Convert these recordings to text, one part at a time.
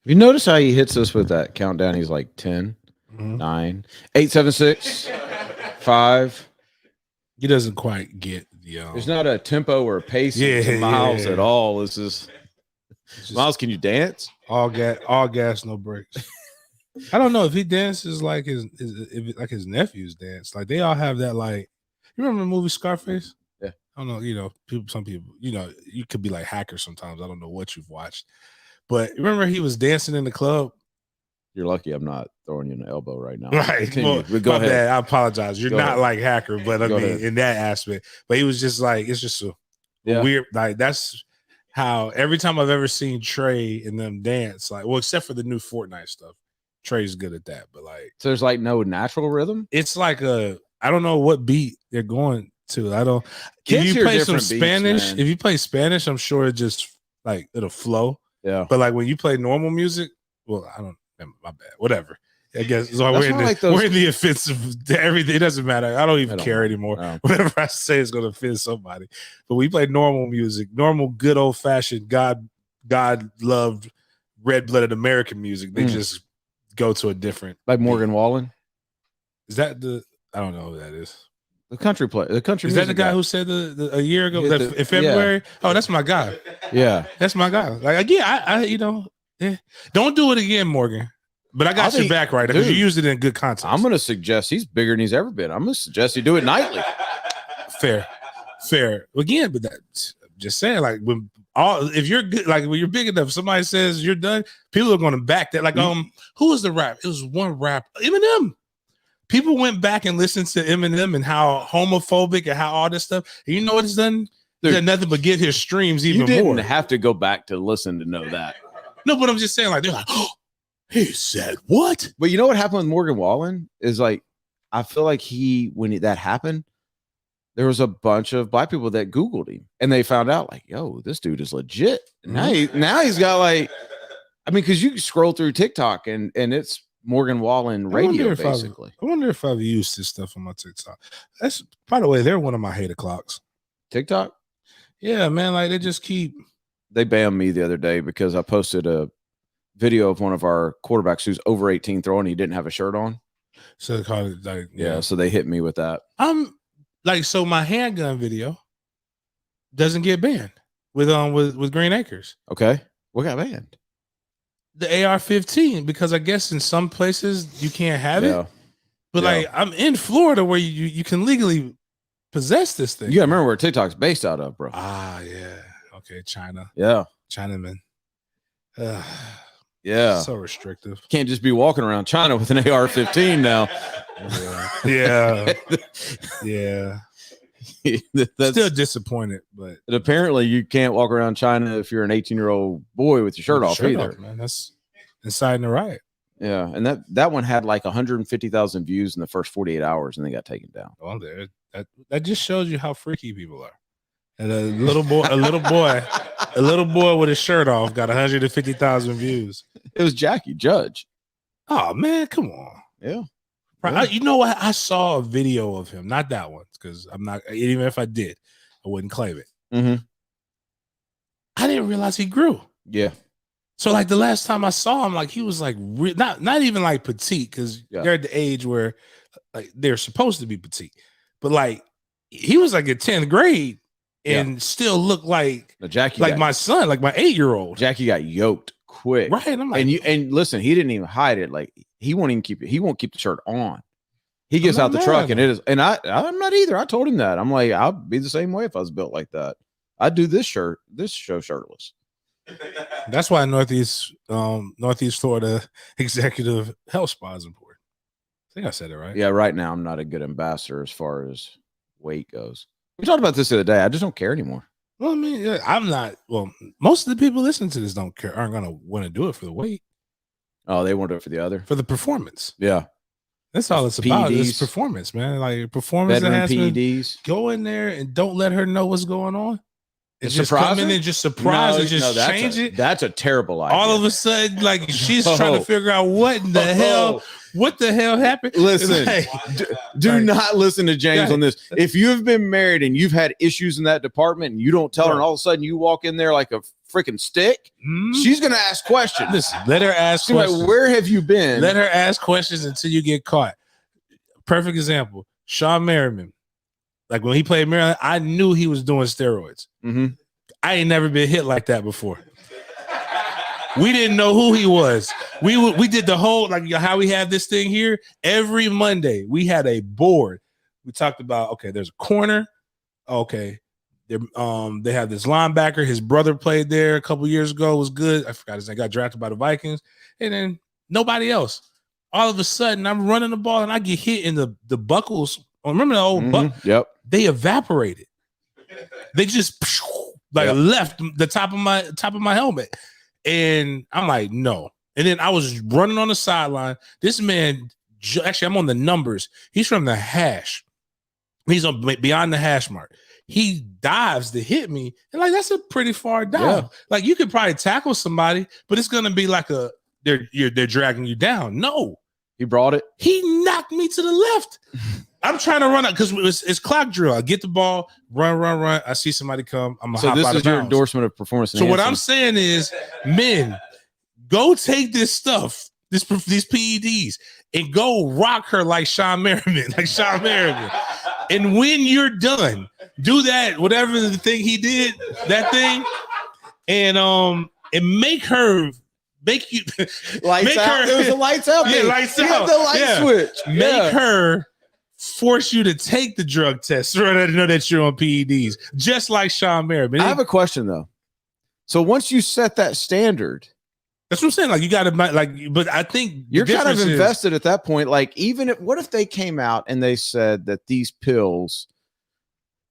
You notice how he hits us with that countdown? He's like 10, 9, 8, 7, 6, 5. He doesn't quite get the. There's not a tempo or a pacing to Miles at all. This is Miles. Can you dance? All gas, no brakes. I don't know if he dances like his nephews dance. Like they all have that. Like you remember the movie Scarface? Yeah. I don't know. Some people. You could be like hackers sometimes. I don't know what you've watched. But remember, he was dancing in the club. You're lucky I'm not throwing you an elbow right now. Right. Well, go ahead. Bad. I apologize. You're not like hacker, but I mean, in that aspect. But he was just like, it's just a weird, like, that's how every time I've ever seen Trey and them dance, like, well, except for the new Fortnite stuff, Trey's good at that. But like, so there's like no natural rhythm? It's like I don't know what beat they're going to. I don't. If you play some Spanish, if you play Spanish, I'm sure it just like it'll flow. Yeah. But like when you play normal music, well, I don't. My bad. Whatever. I guess so we're in the offensive. Everything. It doesn't matter. I don't even care anymore. No. Whatever I say is going to offend somebody. But we play normal music, normal, good old fashioned God loved, red blooded American music. They just go to a different. Like Morgan Wallen. Is that the? I don't know who that is. The country play. The country. Is that the guy who said a year ago in February? Yeah. Oh, that's my guy. Yeah, that's my guy. Like again, I don't do it again, Morgan. But I got your back right because you used it in good context. I'm going to suggest he's bigger than he's ever been. I'm going to suggest you do it nightly. Fair. Again, but that's just saying, like if you're good, like when you're big enough, somebody says you're done, people are going to back that. Like who was the rap? It was one rap, Eminem. People went back and listened to Eminem and how homophobic and how all this stuff. And you know what it's done? It's done nothing but get his streams even more. You didn't have to go back to listen to know that. No, but I'm just saying, like they're like, oh, he said what? But you know what happened with Morgan Wallen is like, I feel like when that happened, there was a bunch of black people that Googled him and they found out like, yo, this dude is legit. Now he's got like, I mean, because you scroll through TikTok and it's Morgan Wallen radio, basically. I wonder if I've used this stuff on my TikTok. That's, by the way, they're one of my hate o'clocks. TikTok? Yeah, man. Like they just keep. They banned me the other day because I posted a video of one of our quarterbacks who's over 18 throwing. He didn't have a shirt on. So they called it like, yeah. So they hit me with that. So my handgun video doesn't get banned with Green Acres. Okay. What got banned? The AR-15, because I guess in some places you can't have it. But like I'm in Florida where you can legally possess this thing. You gotta remember where TikTok's based out of, bro. Ah, yeah. Okay, China. Yeah. Chinaman. Yeah. So restrictive. Can't just be walking around China with an AR-15 now. Yeah. That's still disappointed, but apparently you can't walk around China if you're an 18-year-old boy with your shirt off either. Man. That's inciting a riot. Yeah, and that one had like 150,000 views in the first 48 hours, and they got taken down. Well, that just shows you how freaky people are. And a little boy with his shirt off got 150,000 views. It was Jackie Judge. Oh man, come on. Yeah. You know what? I saw a video of him, not that one, because I'm not. Even if I did, I wouldn't claim it. Mm-hmm. I didn't realize he grew. Yeah. So like the last time I saw him, like he was like not even like petite, because they're at the age where like they're supposed to be petite, but like he was like in 10th grade and still looked like Jackie, like my son, like my 8-year-old. Jackie got yoked quick, right? And I'm like, and listen, he didn't even hide it. Like he won't even keep it. He won't keep the shirt on. He gets out the truck and it is. And I'm not either. I told him that. I'm like, I'll be the same way if I was built like that. I'd do this show shirtless. That's why Northeast Florida Executive Health Spa is important. I think I said it right. Yeah, right now I'm not a good ambassador as far as weight goes. We talked about this the other day. I just don't care anymore. Well, I mean, I'm not. Well, most of the people listening to this don't care. Aren't going to want to do it for the weight. Oh, they want to do it for the other? For the performance. Yeah. That's all it's about. It's performance, man. Like performance enhancement. PEDs. Go in there and don't let her know what's going on. And just come in and just surprise and just change it. That's a terrible idea. All of a sudden, like she's trying to figure out what in the hell happened. Listen, do not listen to James on this. If you have been married and you've had issues in that department and you don't tell her, and all of a sudden you walk in there like a freaking stick. She's gonna ask questions. Listen, let her ask She's questions. like, where have you been? Let her ask questions until you get caught. Perfect example. Sean Merriman. Like when he played Maryland, I knew he was doing steroids. I ain't never been hit like that before. We didn't know who he was. We did the whole, like how we have this thing here. Every Monday, we had a board. We talked about, okay, there's a corner. Okay. They have this linebacker. His brother played there a couple years ago. Was good. I forgot his name. Got drafted by the Vikings. And then nobody else. All of a sudden, I'm running the ball and I get hit in the buckles. Remember the old buck? Yep. They evaporated. They just left the top of my helmet. And I'm like, no. And then I was running on the sideline. This man, actually, I'm on the numbers. He's from the hash. He's on beyond the hash mark. He dives to hit me. And like, that's a pretty far dive. Yeah. Like you could probably tackle somebody, but it's going to be like they're dragging you down. No. He brought it. He knocked me to the left. I'm trying to run out because it's clock drill. I get the ball, run. I see somebody come. I'm gonna hop this out is of your bounds. endorsement of performance. So what I'm saying is, men, go take this stuff, these PEDs, and go rock her like Sean Merriman, And when you're done, do that, whatever the thing he did, that thing, and make you lights out. It was a lights out. Yeah, lights out. The light switch. Make her force you to take the drug test so that know that you're on PEDs, just like Sean Merriman. I have a question though. So once you set that standard, that's what I'm saying. Like you got to but I think you're kind of invested at that point. Like what if they came out and they said that these pills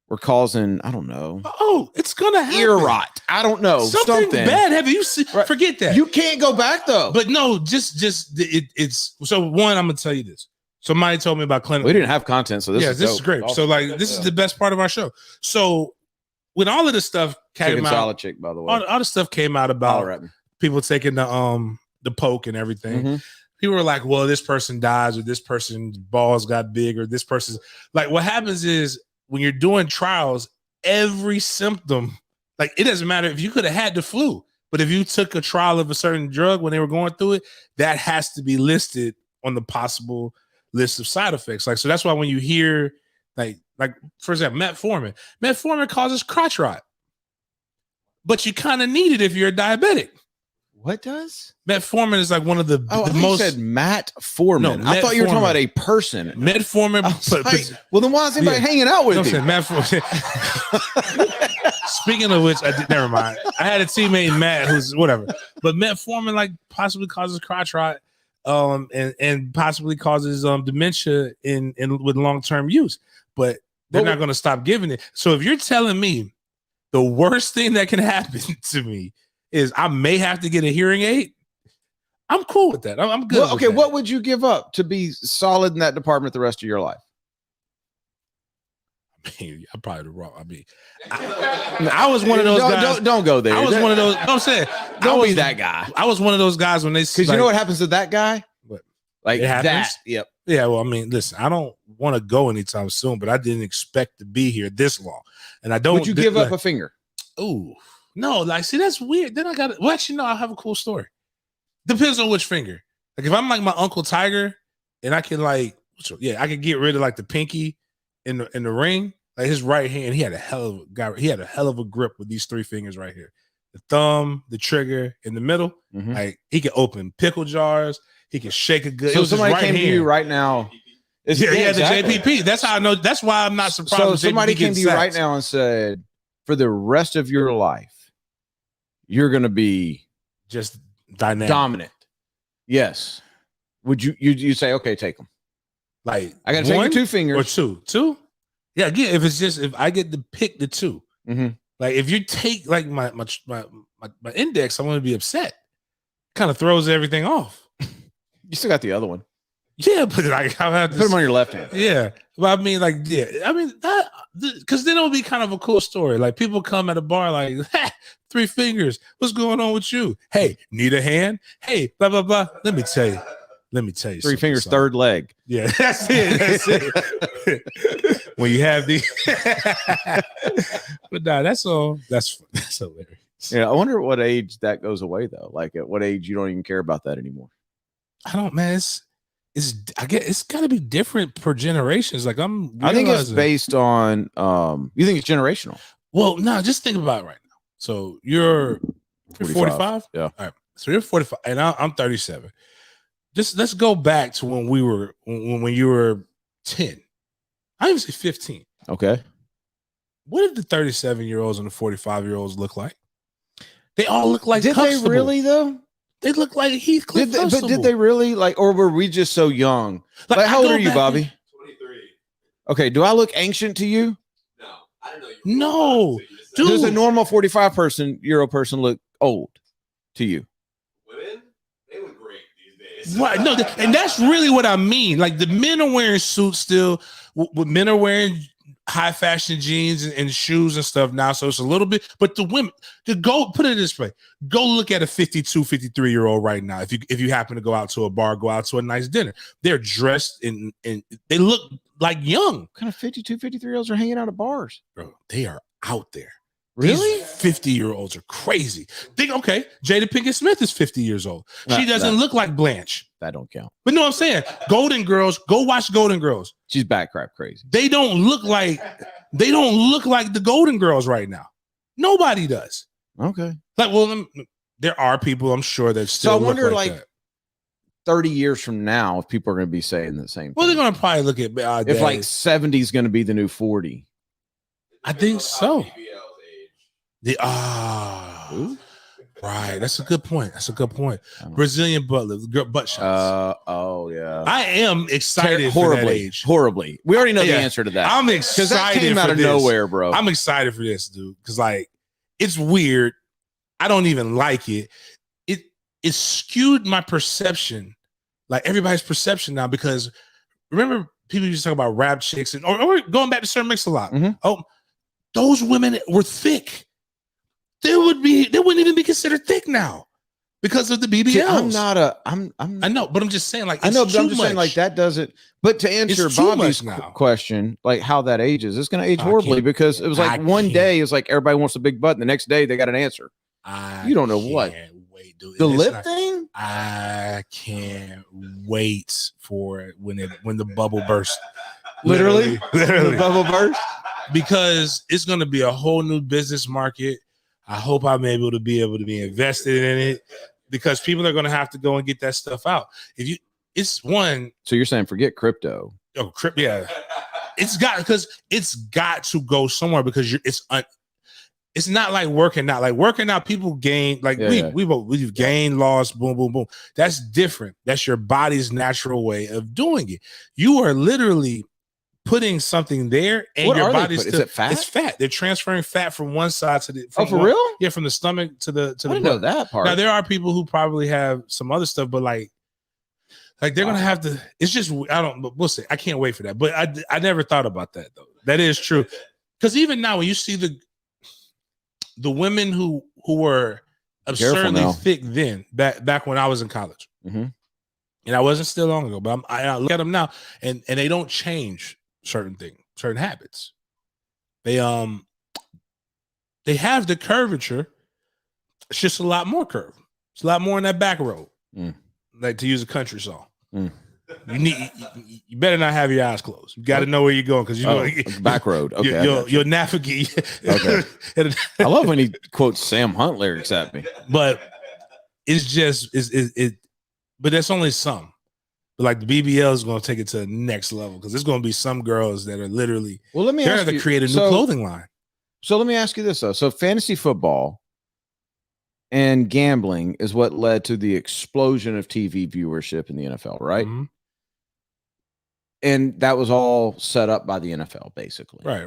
were causing, I don't know. Oh, it's gonna happen. Ear rot. I don't know. Something bad. Have you seen? Right. Forget that. You can't go back though. But no, it's so one. I'm gonna tell you this. Somebody told me about clinical. We didn't have content, so this is great. Awesome. So like this is the best part of our show. So when all of this stuff came out, solid chick, by the way, all the stuff came out about people taking the poke and everything. People were like, well, this person dies, or this person's balls got big, or this person's like. What happens is when you're doing trials, every symptom, like it doesn't matter if you could have had the flu, but if you took a trial of a certain drug when they were going through it, that has to be listed on the possible list of side effects. Like, so that's why when you hear like for example, metformin causes crotch rot, but you kind of need it if you're a diabetic. What does? Metformin is like one of the most. You said metformin. No, I thought you were talking about a person. Metformin. Well, then why is anybody hanging out with you? Metformin. Speaking of which, never mind. I had a teammate, Matt, who's whatever. But metformin like possibly causes crotch rot, and possibly causes dementia in with long-term use. But they're not going to stop giving it. So if you're telling me the worst thing that can happen to me is I may have to get a hearing aid, I'm cool with that. I'm good. Well, okay, what would you give up to be solid in that department the rest of your life? I mean, I'm probably the wrong. I mean, I was one of those guys. Don't go there. I was one of those. I'm saying, don't be that guy. I was one of those guys when they because you know what happens to that guy? What? Like it happens? That. Yep. Yeah. Well, I mean, listen, I don't want to go anytime soon, but I didn't expect to be here this long, and I don't. Would you give up a finger? Ooh. No, like, see, that's weird. Then I got it. Well, actually, no, I have a cool story. Depends on which finger. Like, if I'm like my Uncle Tiger and I can I can get rid of like the pinky in the ring, like his right hand, he had a hell of a grip with these three fingers right here. The thumb, the trigger in the middle. Like he can open pickle jars, he can shake a good. So somebody came to you right now. The JPP. That's how I know. That's why I'm not surprised. So somebody came to you right now and said, for the rest of your life, you're going to be just dynamic. Dominant. Yes. Would you say, okay, take them? Like, I got to take your two fingers. Or two? Yeah, again, if I get to pick the two. Like, if you take like my index, I'm going to be upset. Kind of throws everything off. You still got the other one. Yeah, but like I'll have to put them on your left hand. Yeah, but I mean, like, yeah, I mean that because then it'll be kind of a cool story. Like people come at a bar, like, three fingers. What's going on with you? Hey, need a hand? Hey, blah blah blah. Let me tell you. Three fingers, third leg. Yeah, that's it. That's it. When you have the, but nah, that's all. That's hilarious. Yeah, I wonder at what age that goes away though. Like at what age you don't even care about that anymore. I don't, man. I guess it's got to be different per generations. Like I think it's based on. You think it's generational? Well, no, just think about it right now. So you're 45. Yeah. All right. So you're 45, and I'm 37. Just let's go back to when we were when you were 10. I even say 15. Okay. What did the 37-year-olds and the 45-year-olds look like? They all look like. Did they really though? They look like Heathcliff. But did they really like, or were we just so young? Like how old are you, Bobby? 23. Okay. Do I look ancient to you? No, I don't know. No, dude. Does a normal 45-year-old person look old to you? Women, they look great these days. Right. No, and that's really what I mean. Like the men are wearing suits still. Men are wearing high fashion jeans and shoes and stuff now. So it's a little bit, but the women, go put it this way, go look at a 52, 53-year-old right now. If you happen to go out to a bar, go out to a nice dinner, they're dressed in they look like young. What kind of 52, 53-year-olds are hanging out at bars? Bro, they are out there. Really? 50-year-olds are crazy. Think, okay, Jada Pinkett Smith is 50 years old. She doesn't look like Blanche. That don't count. But no, I'm saying Golden Girls, go watch Golden Girls. She's back crap crazy. They don't look like the Golden Girls right now. Nobody does. Okay. Like, well, there are people I'm sure that still. So I wonder, look like that. 30 years from now, if people are going to be saying the same. Well, thing. they're going to probably look at if like 70 is going to be the new 40. I think so. BBL's age. Right. That's a good point. Brazilian butt shots. Oh yeah. I am excited horribly, for that age. Horribly. We already know the answer to that. I'm excited because that came out of nowhere, bro. I'm excited for this, dude. Because like it's weird. I don't even like it. It skewed my perception, like everybody's perception now. Because remember, people used to talk about rap chicks and or going back to Sir Mix-a-Lot. Mm-hmm. Oh, those women were thick. They wouldn't even be considered thick now because of the BBLs. See, I know, but I'm just saying, like, I know, but I'm just saying, like, that doesn't. But to answer Bobby's question, like how that ages, it's going to age horribly because it was like one day it's like everybody wants a big butt, and the next day they got an answer. You don't know what. Wait, dude. The lip thing? I can't wait for it when the bubble bursts. Literally, the bubble burst. Because it's going to be a whole new business market. I hope I'm able to be invested in it because people are going to have to go and get that stuff out. So you're saying forget crypto? Oh, yeah. It's got to go somewhere because it's not like working out. Like working out, people gain. Like we've gained, lost, boom, boom, boom. That's different. That's your body's natural way of doing it. You are literally putting something there, and your body's still. Is it fat? It's fat. They're transferring fat from one side to the. For real? Yeah, from the stomach to the. I didn't know that part. Now there are people who probably have some other stuff, but like they're gonna have to. It's just but we'll see. I can't wait for that. But I never thought about that though. That is true, because even now when you see the women who were absurdly thick then back when I was in college, mm-hmm. and I wasn't still long ago, but I look at them now, and they don't change certain habits. They have the curvature. It's just a lot more curve. It's a lot more in that back road. Like to use a country song. You better not have your eyes closed. You got to know where you're going because you know back road. Okay, you'll navigate. Okay. I love when he quotes Sam Hunt lyrics at me. But it's just but that's only some. But like the BBL is going to take it to the next level because there's going to be some girls that are literally they're going to create a new clothing line. So let me ask you this though. So fantasy football and gambling is what led to the explosion of TV viewership in the NFL, right? Mm-hmm. And that was all set up by the NFL, basically. Right.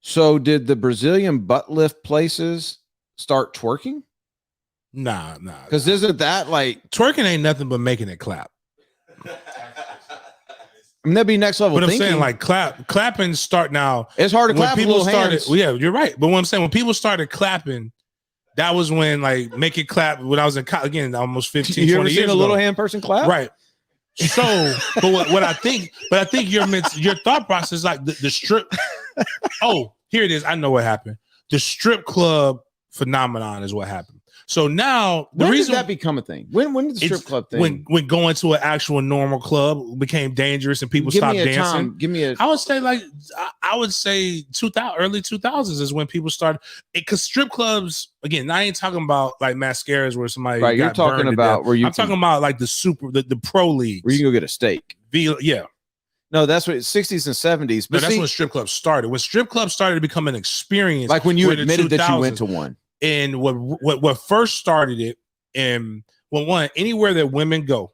So did the Brazilian butt lift places start twerking? Nah. Because isn't that like twerking ain't nothing but making it clap. I mean, that'd be next level. But I'm thinking. saying like clapping start now. It's hard to clap. People started. Well, yeah, you're right. But what I'm saying, when people started clapping, that was when like make it clap. When I was in college, again, almost 15, you 20 ever years seen a little hand person clap? Right. So, but what I think your thought process, like the strip. Oh, here it is. I know what happened. The strip club phenomenon is what happened. So now when did that become a thing? When did the strip club thing? When going to an actual normal club became dangerous and people stopped dancing. Give me a. I would say 2000, early 2000s is when people started. Because strip clubs, again, I ain't talking about like mascaras where somebody right. You're talking about where I'm talking about like the pro leagues where you can go get a steak. Yeah. No, that's what 60s and 70s. But that's when strip clubs started. When strip clubs started to become an experience, like when you admitted that you went to one. And what first started it, and anywhere that women go,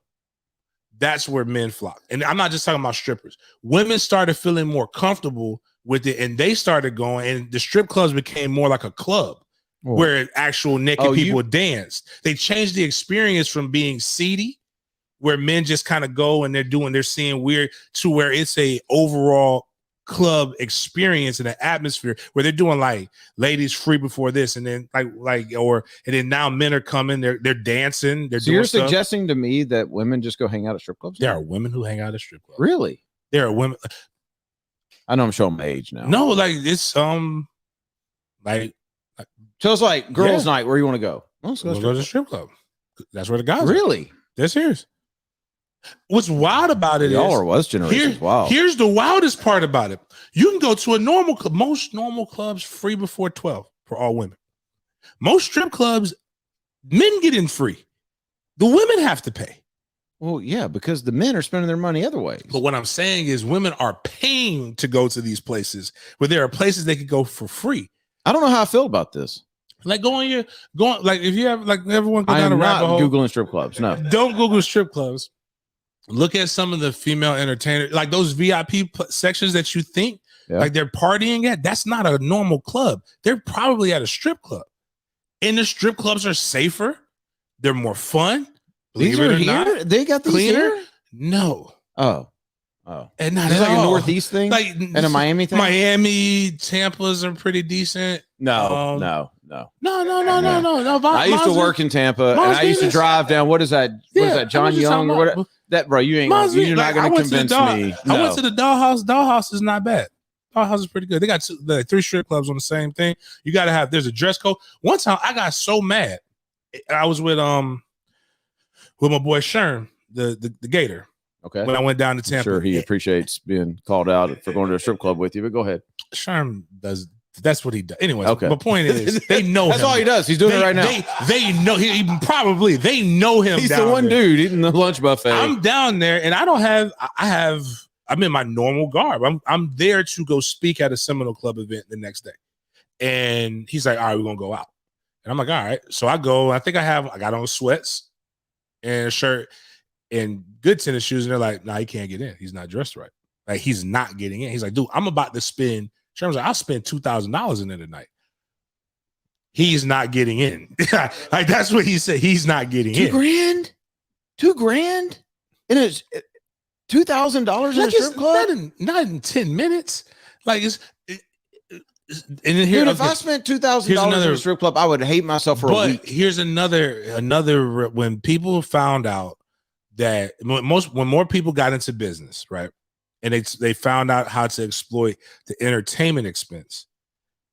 that's where men flock. And I'm not just talking about strippers. Women started feeling more comfortable with it, and they started going, and the strip clubs became more like a club where actual naked people danced. They changed the experience from being seedy, where men just kind of go and they're seeing weird, to where it's a overall club experience and an atmosphere where they're doing like ladies free before this, and then and then now men are coming, they're dancing, they're doing you're stuff. Suggesting to me that women just go hang out at strip clubs? There are women who hang out at strip clubs. Really? There are women. I know I'm showing my age now. No, like it's like so it's like girls' night. Where you want to go? Let's go to the strip club. That's where the guys really. They're serious. What's wild about it was generations. Wow. Here's the wildest part about it. You can go to a normal club. Most normal clubs free before 12 for all women. Most strip clubs, men get in free. The women have to pay. Well, yeah, because the men are spending their money other ways. But what I'm saying is women are paying to go to these places where there are places they could go for free. I don't know how I feel about this. Like if you have like everyone go down a rabbit hole. Googling strip clubs. No. Don't Google strip clubs. Look at some of the female entertainers, like those VIP sections that you think like they're partying at. That's not a normal club. They're probably at a strip club. And the strip clubs are safer. They're more fun. These are here? They got these cleaner? Here? No. Oh. And not it's at like all. a Northeast thing? Like, and a Miami thing? Miami, Tampa's are pretty decent. No. I used to work in Tampa, and I used to drive down. What is that? What is that? John Young or what? That bro, you're not going to convince me. I went to the Dollhouse. Dollhouse is not bad. Dollhouse is pretty good. They got 3 strip clubs on the same thing. You got to have. There's a dress code. One time I got so mad. I was with my boy Sherm, the Gator. Okay. When I went down to Tampa, sure he appreciates being called out for going to a strip club with you. But go ahead. Sherm does. That's what he does. Anyway, okay. The point is, they know that's him. I'm doing it right now. They know they know him. He's the one dude eating the lunch buffet. I'm down there, and I'm in my normal garb. I'm there to go speak at a Seminole Club event the next day, and he's like, "All right, we're gonna go out," and I'm like, "All right." So I go. I think I got on sweats and a shirt and good tennis shoes, and they're like, "Nah, he can't get in. He's not dressed right. Like he's not getting in." He's like, "Dude, I'm about to spend." Sherman's like, I'll spend $2,000 in there tonight. He's not getting in. Like that's what he said. He's not getting in. $2,000? And it's $2,000 in a strip club? Not in 10 minutes. Like and then here, dude, if I spent $2,000 in a strip club, I would hate myself for a week. Here's another when people found out that when more people got into business, right? And they found out how to exploit the entertainment expense.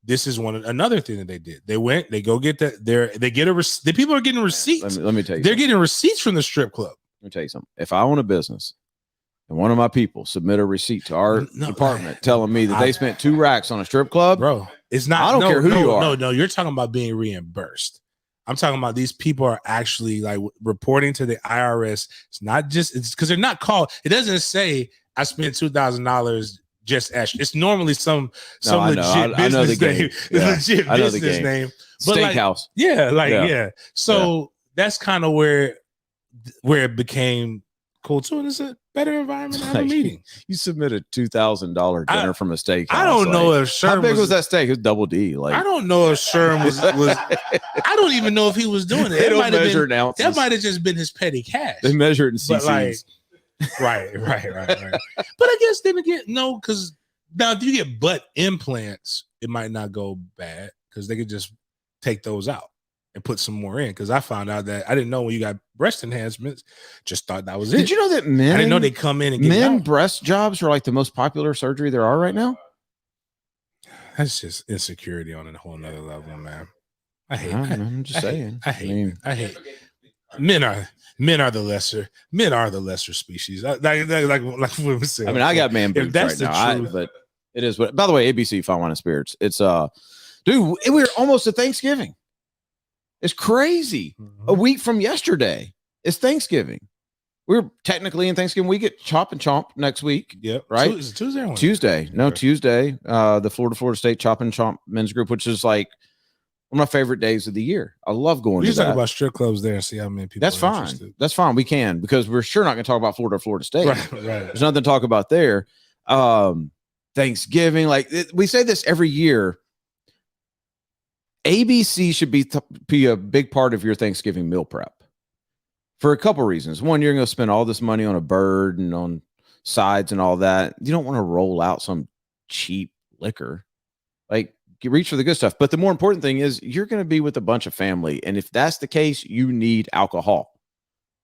This is another thing that they did. They go get that. The people are getting receipts. Let me tell you. They're getting receipts from the strip club. Let me tell you something. If I own a business and one of my people submit a receipt to our department telling me that they spent 2 racks on a strip club, bro, it's not. I don't care who you are. No, you're talking about being reimbursed. I'm talking about these people are actually like reporting to the IRS. It's not just because they're not called. It doesn't say I spent $2,000 just as it's normally some legit business name. Legit business name. But Steakhouse. So that's kind of where it became cool too. And it's a better environment to have a meeting. You submitted $2,000 dinner from a steakhouse. I don't know if Sherm how big was that steak? It was double D. Like I don't know if Sherm was I don't even know if he was doing it. They don't measure it in ounces. That might have just been his petty cash. They measure it in cc's. Right. But I guess then again, no, because now if you get butt implants, it might not go bad because they could just take those out and put some more in. Because I found out that I didn't know when you got breast enhancements, just thought that was it. Did you know that men? I didn't know they come in and get breast jobs are like the most popular surgery there are right now. That's just insecurity on a whole nother level, man. I'm just saying. I hate. Men are the lesser species. Like we were saying. I mean, I got man boobs that's right the now. truth. But it is what. By the way, ABC Fine Wine and Spirits. It's dude, we're almost at Thanksgiving. It's crazy. A week from yesterday, it's Thanksgiving. We're technically in Thanksgiving week at Chop and Chomp next week. Yep. Right? Is it Tuesday or Wednesday? Tuesday. No, Okay. Tuesday. The Florida State Chop and Chomp men's group, which is like one of my favorite days of the year. I love going We to just that. talk about strip clubs there and see how many people. That's fine. Interested. That's fine. We can, because we're sure not going to talk about Florida State. Right. There's nothing to talk about there. Thanksgiving, we say this every year. ABC should be a big part of your Thanksgiving meal prep for a couple reasons. One, you're going to spend all this money on a bird and on sides and all that. You don't want to roll out some cheap liquor. Like, you reach for the good stuff. But the more important thing is you're going to be with a bunch of family. And if that's the case, you need alcohol,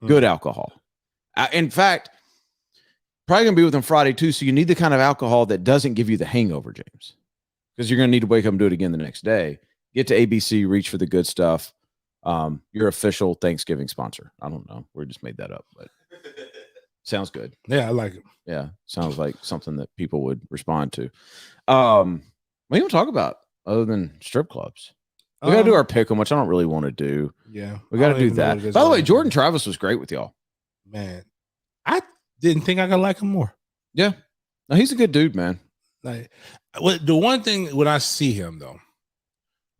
good alcohol. In fact, probably going to be with them Friday too. So you need the kind of alcohol that doesn't give you the hangover, James, because you're going to need to wake up and do it again the next day. Get to ABC, reach for the good stuff. Your official Thanksgiving sponsor. I don't know. We just made that up, but sounds good. Yeah, I like it. Yeah. Sounds like something that people would respond to. What do you want to talk about other than strip clubs? We got to do our pick 'em, which I don't really want to do. Yeah. We got to do that. By the way, Jordan Travis was great with y'all. Man, I didn't think I could like him more. Yeah. No, he's a good dude, man. Like, the one thing when I see him though,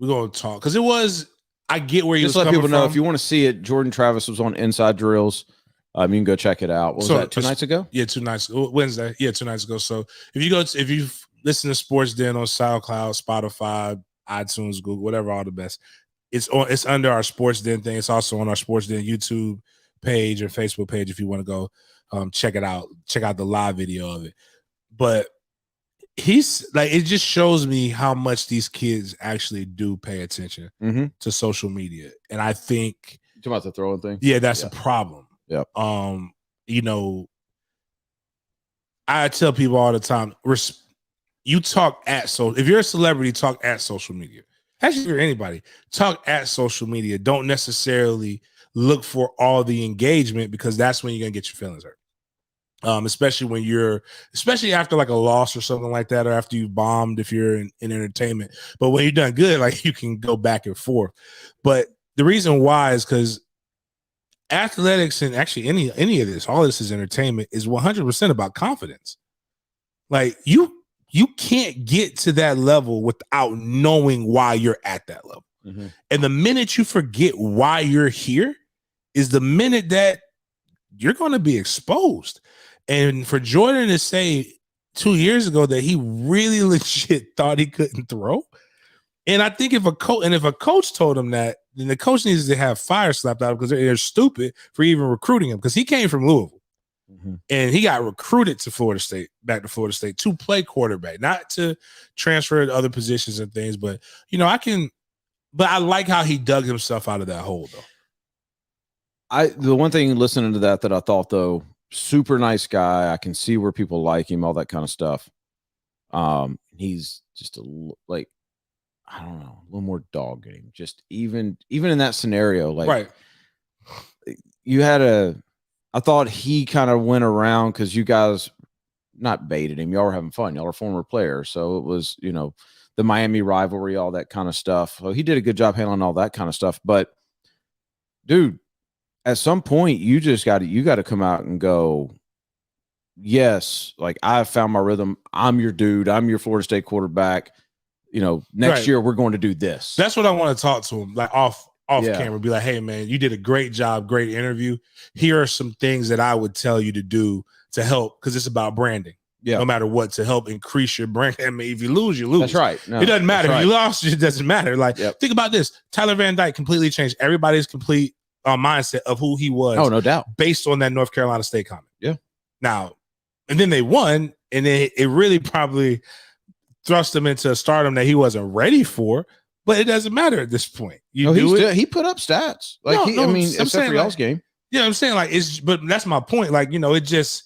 we're gonna talk because I get where you just let people know if you want to see it. Jordan Travis was on Inside Drills. You can go check it out. What was that? 2 nights ago? Yeah, 2 nights. Wednesday. Yeah, 2 nights ago. So if you listen to Sports Den on SoundCloud, Spotify, iTunes, Google, whatever, all the best. It's under our Sports Den thing. It's also on our Sports Den YouTube page or Facebook page if you want to go check it out. Check out the live video of it. But he's like, it just shows me how much these kids actually do pay attention to social media. And I think you talking about the throwing thing? Yeah, that's a problem. Yeah. I tell people all the time, you talk at if you're a celebrity, talk at social media. Actually, if you're anybody, talk at social media. Don't necessarily look for all the engagement, because that's when you're gonna get your feelings hurt. Especially after like a loss or something like that, or after you've bombed, if you're in entertainment. But when you're done good, like, you can go back and forth. But the reason why is because athletics, and actually any of this, all this is entertainment, is 100% about confidence. Like, you can't get to that level without knowing why you're at that level. And the minute you forget why you're here is the minute that you're going to be exposed. And for Jordan to say 2 years ago that he really legit thought he couldn't throw, and I think if a coach told him that, then the coach needs to have fire slapped out because they're stupid for even recruiting him, because he came from Louisville and he got recruited back to Florida State to play quarterback, not to transfer to other positions and things. But I like how he dug himself out of that hole though. The one thing listening to that I thought, though, super nice guy. I can see where people like him, all that kind of stuff. He's just I don't know, a little more dog game. Just even in that scenario, like, right. I thought he kind of went around because you guys not baited him. Y'all were having fun. Y'all are former players. So it was, the Miami rivalry, all that kind of stuff. So he did a good job handling all that kind of stuff. But dude, at some point you got to come out and go, yes, like, I've found my rhythm. I'm your dude. I'm your Florida State quarterback. Next year we're going to do this. That's what I want to talk to him, like off camera. Be like, hey man, you did a great job, great interview. Here are some things that I would tell you to do to help, because it's about branding. No matter what, to help increase your brand. I mean, if you lose, you lose. That's right. No, it doesn't matter. Right. If you lost, it doesn't matter. Like, think about this. Tyler Van Dyke completely changed everybody's complete mindset of who he was. Oh, no doubt. Based on that North Carolina State comment. Yeah. Now, and then they won, and then it really probably thrust him into a stardom that he wasn't ready for, but it doesn't matter at this point. He put up stats. Like, except for y'all's game. Yeah, I'm saying, like, but that's my point. Like, it just,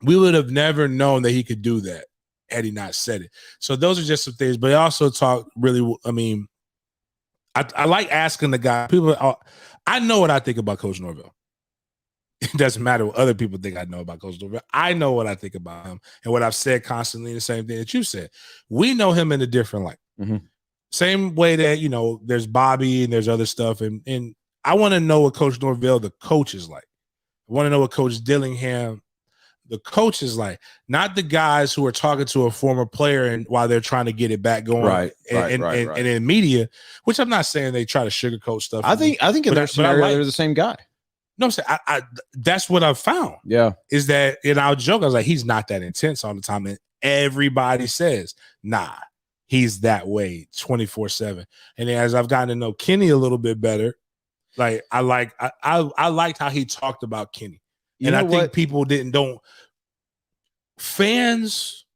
we would have never known that he could do that had he not said it. So those are just some things. But he also talked really, I like asking the guy. I know what I think about Coach Norvell. It doesn't matter what other people think I know about Coach Norvell. I know what I think about him and what I've said constantly, the same thing that you said. We know him in a different light. Mm-hmm. Same way that, you know, there's Bobby and there's other stuff. And I want to know what Coach Norvell, the coach, is like. I want to know what Coach Dillingham, the coach, is like. Not the guys who are talking to a former player and while they're trying to get it back going. Right. And in media, which I'm not saying they try to sugarcoat stuff. I think in their scenario, they're the same guy. No, I'm saying that's what I've found. Yeah. Is that, and I'll joke, I was like, he's not that intense all the time. And everybody says, nah, he's that way 24/7. And as I've gotten to know Kenny a little bit better, like I liked how he talked about Kenny. And I think people fans,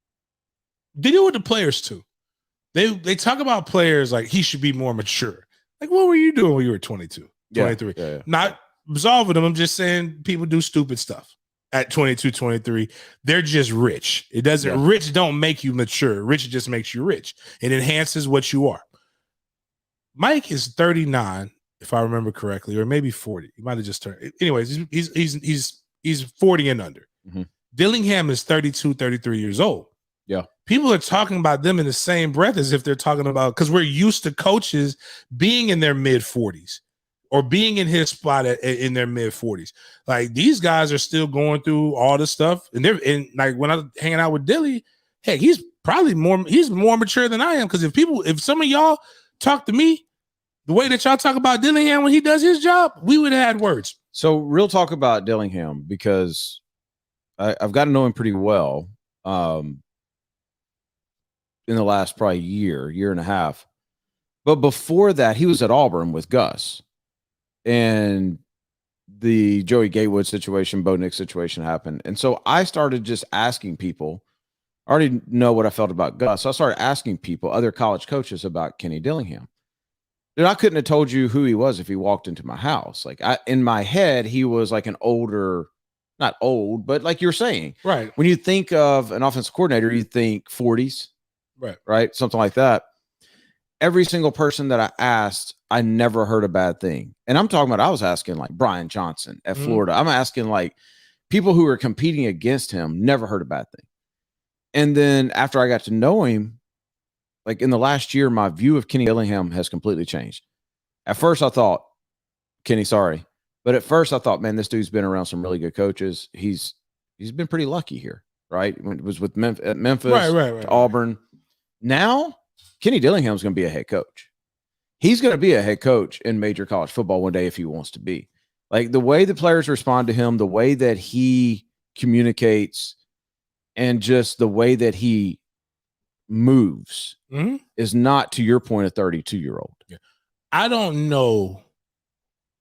they deal with the players too. They talk about players like he should be more mature. Like, what were you doing when you were 22, 23? Yeah. Not absolving them. I'm just saying people do stupid stuff at 22, 23. They're just rich. It doesn't, rich don't make you mature. Rich just makes you rich. It enhances what you are. Mike is 39, if I remember correctly, or maybe 40. He might have just turned. Anyways, he's 40 and under. Mm-hmm. Dillingham is 32, 33 years old. Yeah. People are talking about them in the same breath as if they're talking about, because we're used to coaches being in their mid 40s. Or being in his spot in their mid 40s. Like, these guys are still going through all the stuff. And like when I'm hanging out with Dilly, heck, he's more mature than I am. Because if some of y'all talk to me the way that y'all talk about Dillingham when he does his job, we would have had words. So real talk about Dillingham, because I've gotten to know him pretty well in the last probably year and a half. But before that, he was at Auburn with Gus. And the Joey Gatewood situation, Bo Nix situation happened. And so I started just asking people. I already know what I felt about Gus. So I started asking people, other college coaches, about Kenny Dillingham. Dude, I couldn't have told you who he was if he walked into my house. Like, in my head, he was like an older, not old, but like you're saying. Right. When you think of an offensive coordinator, you think 40s. Right. Something like that. Every single person that I asked, I never heard a bad thing. And I'm talking about, I was asking like Brian Johnson at Florida. I'm asking like people who were competing against him, never heard a bad thing. And then after I got to know him, like in the last year, my view of Kenny Dillingham has completely changed. At first I thought, Kenny, sorry. But at first I thought, man, this dude's been around some really good coaches. He's been pretty lucky here, right? When it was with Memphis, to Auburn. Now, Kenny Dillingham's going to be a head coach. He's going to be a head coach in major college football one day if he wants to be. Like, the way the players respond to him, the way that he communicates, and just the way that he moves is not, to your point, a 32-year-old. Yeah. I don't know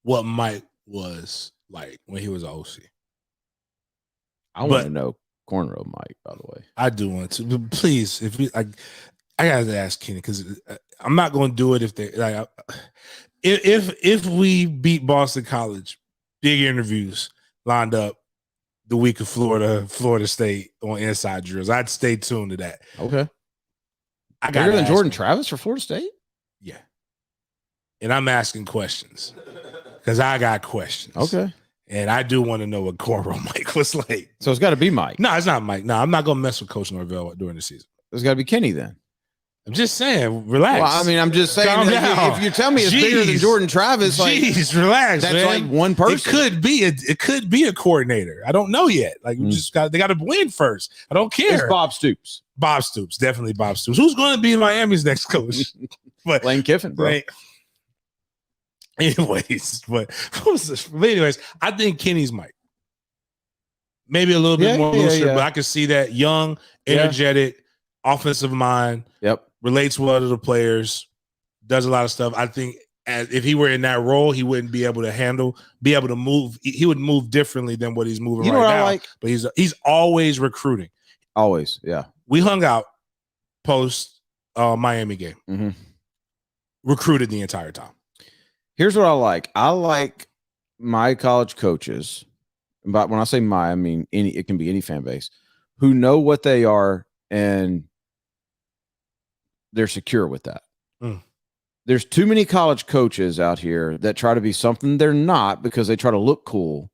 what Mike was like when he was OC. I want to know Cornrow Mike, by the way. I do want to. But please, if you like, I gotta ask Kenny, because I'm not going to do it if they like. If we beat Boston College, big interviews lined up the week of Florida State on inside drills. I'd stay tuned to that. Okay. I got bigger than Jordan Travis for Florida State. Yeah, and I'm asking questions because I got questions. Okay. And I do want to know what Cornrow Mike was like. So it's got to be Mike. No, it's not Mike. No, I'm not going to mess with Coach Norvell during the season. It's got to be Kenny then. I'm just saying, relax. Well, I mean, I'm just saying, if you tell me it's bigger than Jordan Travis, relax. That's man. like one person. It could be a coordinator. I don't know yet. Like, they got to win first. I don't care. It's Bob Stoops. Bob Stoops, definitely Bob Stoops. Who's going to be Miami's next coach? But Lane Kiffin, bro. Anyways, I think Kenny's Mike. Maybe a little bit more looser, but I can see that young, energetic, offensive mind. Yep. Relates well to the players, does a lot of stuff. I think if he were in that role, he wouldn't be able to move. He would move differently than what he's moving right now. Like? But he's always recruiting. Always, yeah. We hung out post Miami game. Mm-hmm. Recruited the entire time. Here's what I like. I like my college coaches, but when I say my, I mean it can be any fan base, who know what they are and they're secure with that. there's too many college coaches out here that try to be something they're not because they try to look cool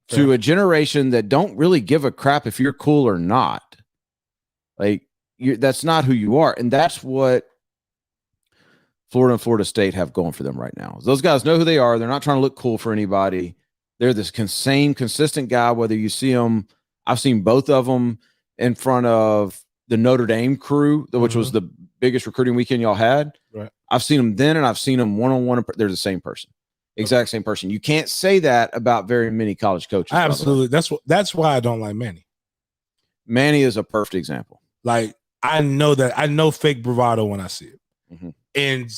to a generation that don't really give a crap if you're cool or not. Like, that's not who you are. And that's what Florida and Florida State have going for them right now. Those guys know who they are. They're not trying to look cool for anybody. They're this same consistent guy, whether you see them. I've seen both of them in front of the Notre Dame crew, which was the biggest recruiting weekend y'all had. Right. I've seen them then, and I've seen them one-on-one. They're the same person, exact same person. You can't say that about very many college coaches. Absolutely. That's why I don't like Manny. Manny is a perfect example. Like, I know fake bravado when I see it. Mm-hmm. And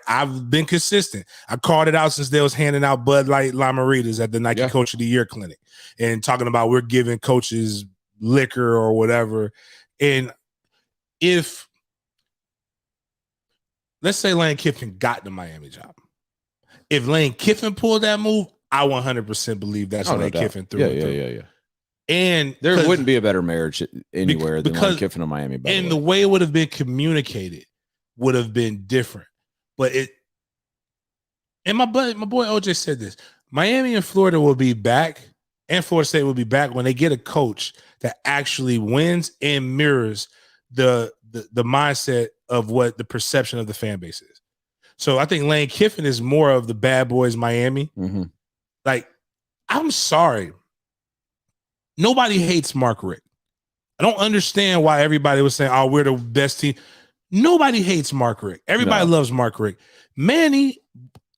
I've been consistent. I called it out since they was handing out Bud Light Lamaritas at the Nike Coach of the Year clinic and talking about we're giving coaches liquor or whatever. And if, let's say Lane Kiffin got the Miami job, if Lane Kiffin pulled that move, I 100% believe that's Lane Kiffin through. Yeah. And there wouldn't be a better marriage anywhere than Lane Kiffin and Miami. And the way it would have been communicated would have been different. But my boy OJ said this: Miami and Florida will be back, and Florida State will be back when they get a coach that actually wins and mirrors the mindset of what the perception of the fan base is. So I think Lane Kiffin is more of the bad boys Miami. Mm-hmm. Like, I'm sorry, nobody hates Mark Richt. I don't understand why everybody was saying, "Oh, we're the best team." Nobody hates Mark Richt. Everybody loves Mark Richt. Manny,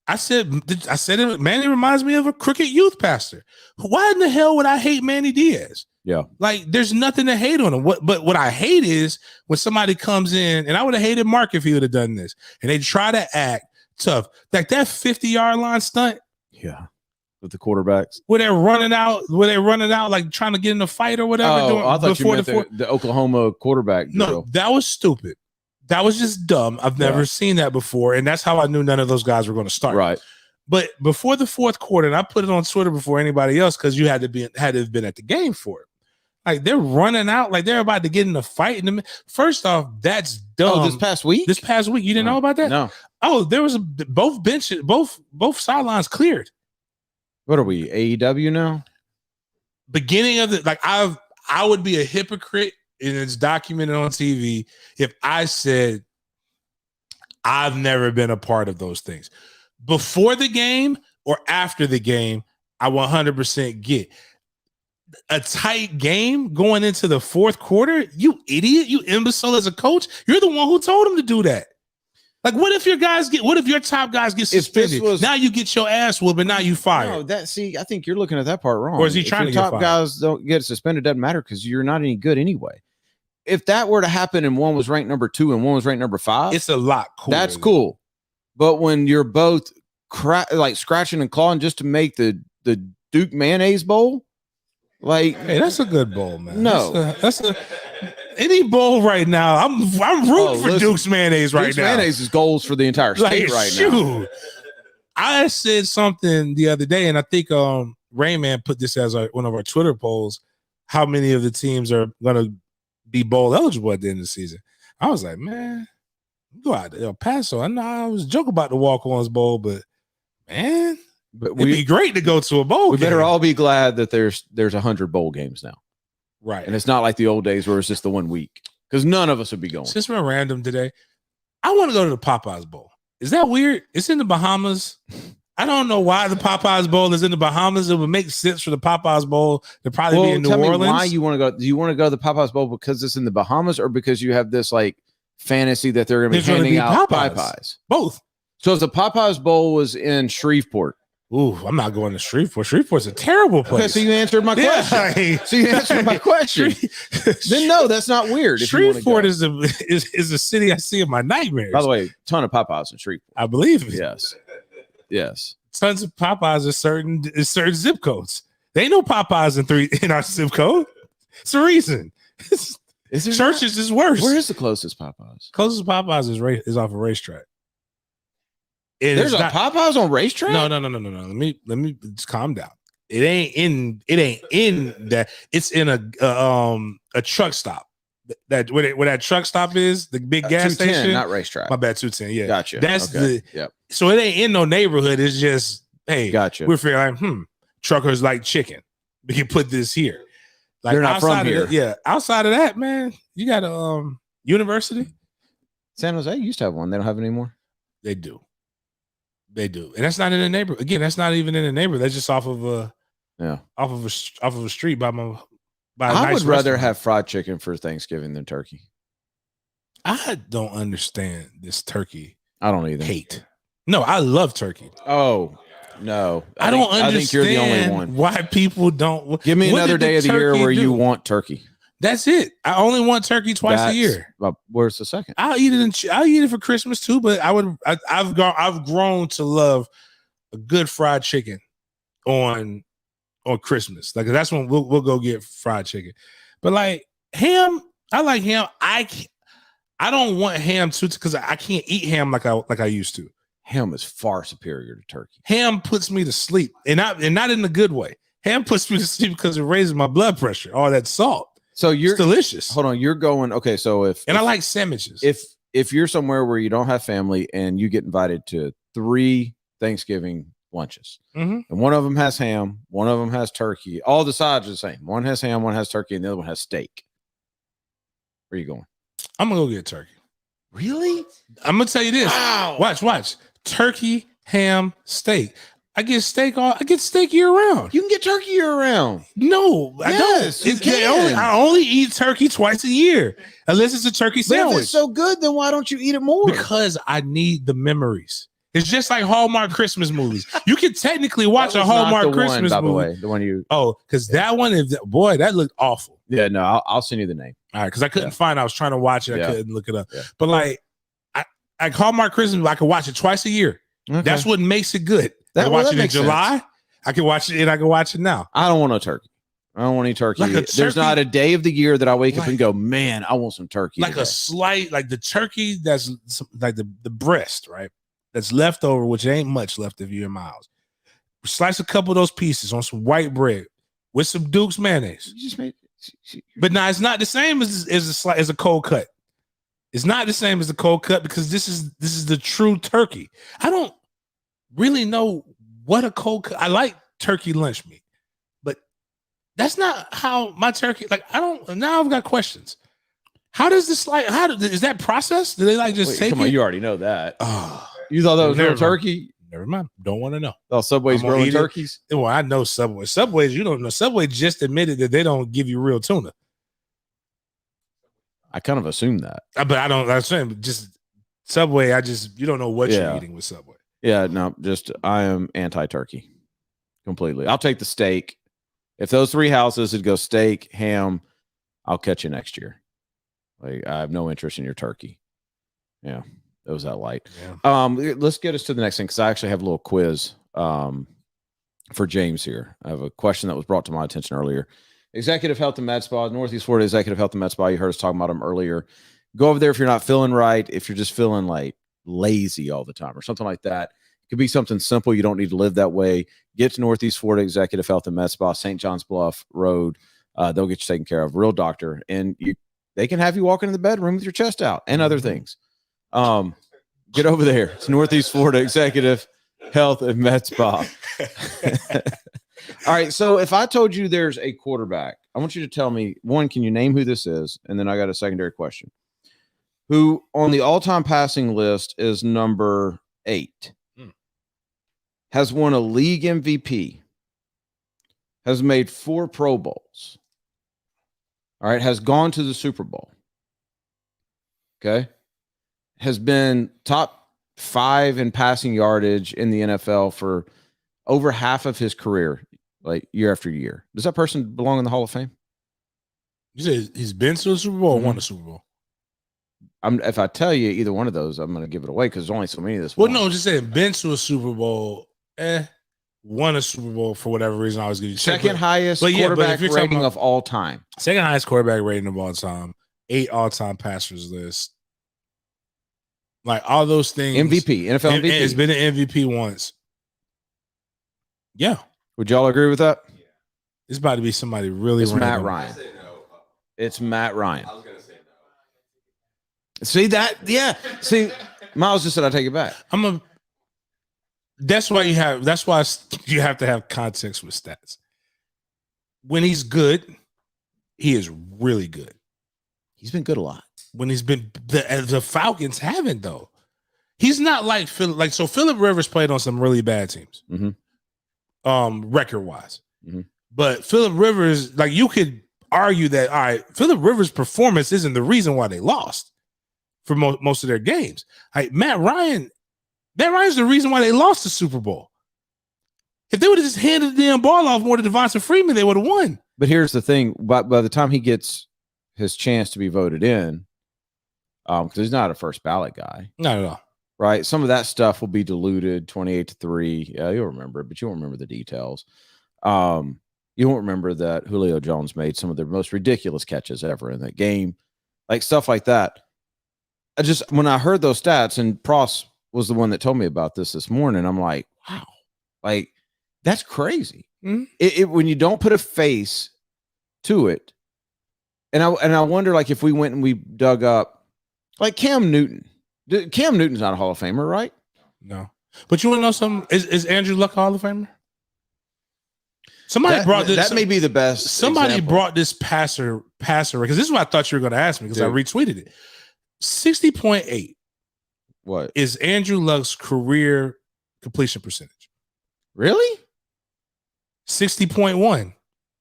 I said it. Manny reminds me of a cricket youth pastor. Why in the hell would I hate Manny Diaz? Yeah, like there's nothing to hate on him. But what I hate is when somebody comes in, and I would have hated Mark if he would have done this, and they try to act tough, like that 50-yard line stunt. Yeah, with the quarterbacks, where they're running out, like trying to get in a fight or whatever. I thought you meant the Oklahoma quarterback drill. No, that was stupid. That was just dumb. I've never seen that before. And that's how I knew none of those guys were going to start. Right. But before the fourth quarter, and I put it on Twitter before anybody else, because you had to have been at the game for it. Like, they're running out, like they're about to get in a fight. First off, that's dumb. Oh, this past week? You didn't know about that? No. Oh, there was both benches, both sidelines cleared. What are we, AEW now? Beginning of the, like, I would be a hypocrite, and it's documented on TV, if I said I've never been a part of those things. Before the game or after the game, I 100% get. A tight game going into the fourth quarter? You idiot, you imbecile as a coach. You're the one who told him to do that. Like, what if your top guys get suspended? Now you get your ass whooped, and now you fired. No, I think you're looking at that part wrong. Or is he trying to get top fired? Guys don't get suspended, doesn't matter because you're not any good anyway. If that were to happen and one was ranked number 2 and one was ranked number 5, it's a lot cooler. That's cool. But when you're both like scratching and clawing just to make the Duke Mayonnaise Bowl, like, hey, that's a good bowl, man. No, that's any bowl right now. I'm rooting for Duke's Mayonnaise right now. Duke's Mayonnaise is goals for the entire state now. I said something the other day, and I think Rayman put this as one of our Twitter polls. How many of the teams are going to be bowl eligible at the end of the season? I was like, man, go out to El Paso. I know I was joking about the Walk-Ons Bowl, but man, it'd be great to go to a bowl. We better all be glad that there's 100 bowl games now, right? And it's not like the old days where it's just the 1 week, because none of us would be going. Since we're random today, I want to go to the Popeyes Bowl. Is that weird? It's in the Bahamas. I don't know why the Popeyes Bowl is in the Bahamas. It would make sense for the Popeyes Bowl to probably be in New Orleans. Why you want to go? Do you want to go to the Popeyes Bowl because it's in the Bahamas, or because you have this like fantasy that they're going to be handing out Popeyes? Both. So if the Popeyes Bowl was in Shreveport, ooh, I'm not going to Shreveport. Shreveport's a terrible place. Okay, so you answered my question. Then no, that's not weird. Shreveport is a city I see in my nightmares. By the way, ton of Popeyes in Shreveport. I believe it. Yes. Tons of Popeyes are certain zip codes. They ain't no Popeyes in our zip code. It's a reason. Churches is worse. Where is the closest Popeyes? Closest Popeyes is off a racetrack. There's a Popeyes on racetrack? No. Let me just calm down. It ain't in that. It's in a truck stop. that where that truck stop is, the big gas 210, station. not racetrack. My bad, 210. Yeah, Gotcha. That's okay. the So it ain't in no neighborhood. It's just Gotcha. We're feeling like truckers like chicken. We can put this here. Like They're not from outside here. of that, outside of that, man, you got a university. San Jose used to have one. They don't have it anymore. They do, and that's not in the neighborhood. Again, that's not even in the neighborhood. That's just off of a street by a I nice would rather restaurant. have fried chicken for Thanksgiving than turkey. I don't understand this turkey I don't either. hate. No, I love turkey. Oh no, I don't understand. I think you're the only one. Why people don't Give me What another did day of the year turkey where do? you want turkey. That's it. I only want turkey twice a year. Where's the second? I'll eat it. I'll eat it for Christmas too. But I've grown to love a good fried chicken on Christmas. Like that's when we'll go get fried chicken. But like ham, I like ham. I don't want ham too because I can't eat ham like I used to. Ham is far superior to turkey. Ham puts me to sleep, and not in a good way. Ham puts me to sleep because it raises my blood pressure. All that salt. So it's delicious. Hold on, you're going okay. So I like sandwiches. If you're somewhere where you don't have family and you get invited to 3 Thanksgiving lunches, and one of them has ham, one of them has turkey. All the sides are the same. One has ham, one has turkey, and the other one has steak. Where are you going? I'm gonna go get turkey. Really? I'm gonna tell you this. Wow. Watch. Turkey, ham, steak. I get steak year round. You can get turkey year round. No, I Yes, don't. you can. I only eat turkey twice a year, unless it's a turkey But sandwich. if it's so good, then why don't you eat it more? Because I need the memories. It's just like Hallmark Christmas movies. You can technically watch a Hallmark Christmas movie. By the way, the one you. Oh, because that one is that looked awful. Yeah, no, I'll send you the name. All right, because I couldn't find it. I was trying to watch it. I couldn't look it up. Yeah. But like Hallmark Christmas, I can watch it twice a year. Okay. That's what makes it good. I can watch it in July. Sense. I can watch it and I can watch it now. I don't want no turkey. I don't want any turkey. There's not a day of the year that I wake up and go, man, I want some turkey. Like today. Like the turkey that's like the breast, right? That's left over, which ain't much left of you in my house. Slice a couple of those pieces on some white bread with some Duke's mayonnaise. You just made, but now it's not the same as a cold cut. It's not the same as the cold cut because this is the true turkey. I don't really know what a cold cut. I like turkey lunch meat, but that's not how my turkey. Like I don't. Now I've got questions. How does this is that processed? Do they take come it? on, you already know that. You thought that was real turkey? Never mind. Don't want to know. Oh, Subway's growing turkeys? Well, I know Subway. Subway's, you don't know. Subway just admitted that they don't give you real tuna. I kind of assumed that. But I don't. I'm saying just Subway. You don't know what you're eating with Subway. Yeah, no, I am anti-turkey completely. I'll take the steak. If those 3 houses would go steak, ham, I'll catch you next year. Like I have no interest in your turkey. Yeah. It was that light. Yeah. Let's get us to the next thing because I actually have a little quiz for James here. I have a question that was brought to my attention earlier. Executive Health and Med Spa, Northeast Florida Executive Health and Med Spa. You heard us talking about them earlier. Go over there if you're not feeling right, if you're just feeling like lazy all the time or something like that. It could be something simple. You don't need to live that way. Get to Northeast Florida Executive Health and Med Spa, St. John's Bluff Road. They'll get you taken care of. Real doctor. And they can have you walk into the bedroom with your chest out and other things. Get over there. It's Northeast Florida Executive Health and Med Spa. All right. So if I told you there's a quarterback, I want you to tell me, one, can you name who this is? And then I got a secondary question. Who on the all-time passing list is number 8, has won a league MVP, has made 4 Pro Bowls. All right. Has gone to the Super Bowl. Okay. Has been top 5 in passing yardage in the NFL for over half of his career, like year after year. Does that person belong in the Hall of Fame? You said he's been to the Super Bowl or won the Super Bowl? If I tell you either one of those, I'm going to give it away because there's only so many of this. Well, no, just saying been to a Super Bowl, won a Super Bowl for whatever reason. I was going to second highest quarterback rating of all time. Second highest quarterback rating of all time. 8 all-time passers list. Like all those things. MVP, NFL MVP. It's been an MVP once. Yeah. Would y'all agree with that? It's about to be somebody really It's random. Matt Ryan. It's Matt Ryan. I was going to say no. See that? Yeah. See, Miles just said I take it back. That's why you have to have context with stats. When he's good, he is really good. He's been good a lot. When he's been the Falcons haven't though. He's not like Philip. Like so, Philip Rivers played on some really bad teams, record wise. But Philip Rivers, like you could argue that all right, Philip Rivers' performance isn't the reason why they lost for most of their games. Like Matt Ryan's the reason why they lost the Super Bowl. If they would have just handed the damn ball off more to Devonta Freeman, they would have won. But here's the thing: by the time he gets his chance to be voted in, because he's not a first ballot guy, not at all. Right? Some of that stuff will be diluted, 28-3. Yeah, you'll remember it, but you won't remember the details. You won't remember that Julio Jones made some of the most ridiculous catches ever in that game, like stuff like that. When I heard those stats, and Pross was the one that told me about this morning, I'm like, wow, like that's crazy. When you don't put a face to it, and I wonder, like, if we went and we dug up, like Cam Newton. Cam Newton's not a Hall of Famer, right? No, but you want to know something? Is Andrew Luck a Hall of Famer? Somebody brought this. That may be the best. Somebody example. brought this passer because this is what I thought you were going to ask me because I retweeted it. 60.8. What is Andrew Luck's career completion percentage? Really? 60.1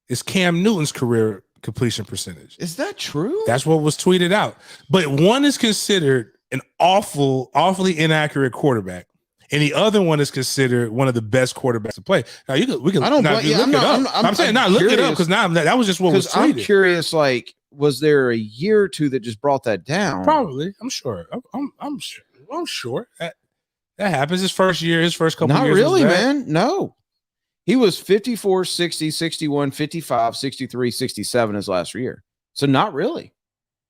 is Cam Newton's career completion percentage. Is that true? That's what was tweeted out. But one is considered an awfully inaccurate quarterback, and the other one is considered one of the best quarterbacks to play. Now we can. I don't look it up. I'm saying look it up because now that was just what was tweeted. I'm curious. Like, was there a year or two that just brought that down? Probably. I'm sure. I'm sure that happens. His first year, his first couple. Not years really, man. No, he was 54, 60, 61, 55, 63, 67 his last year. So not really.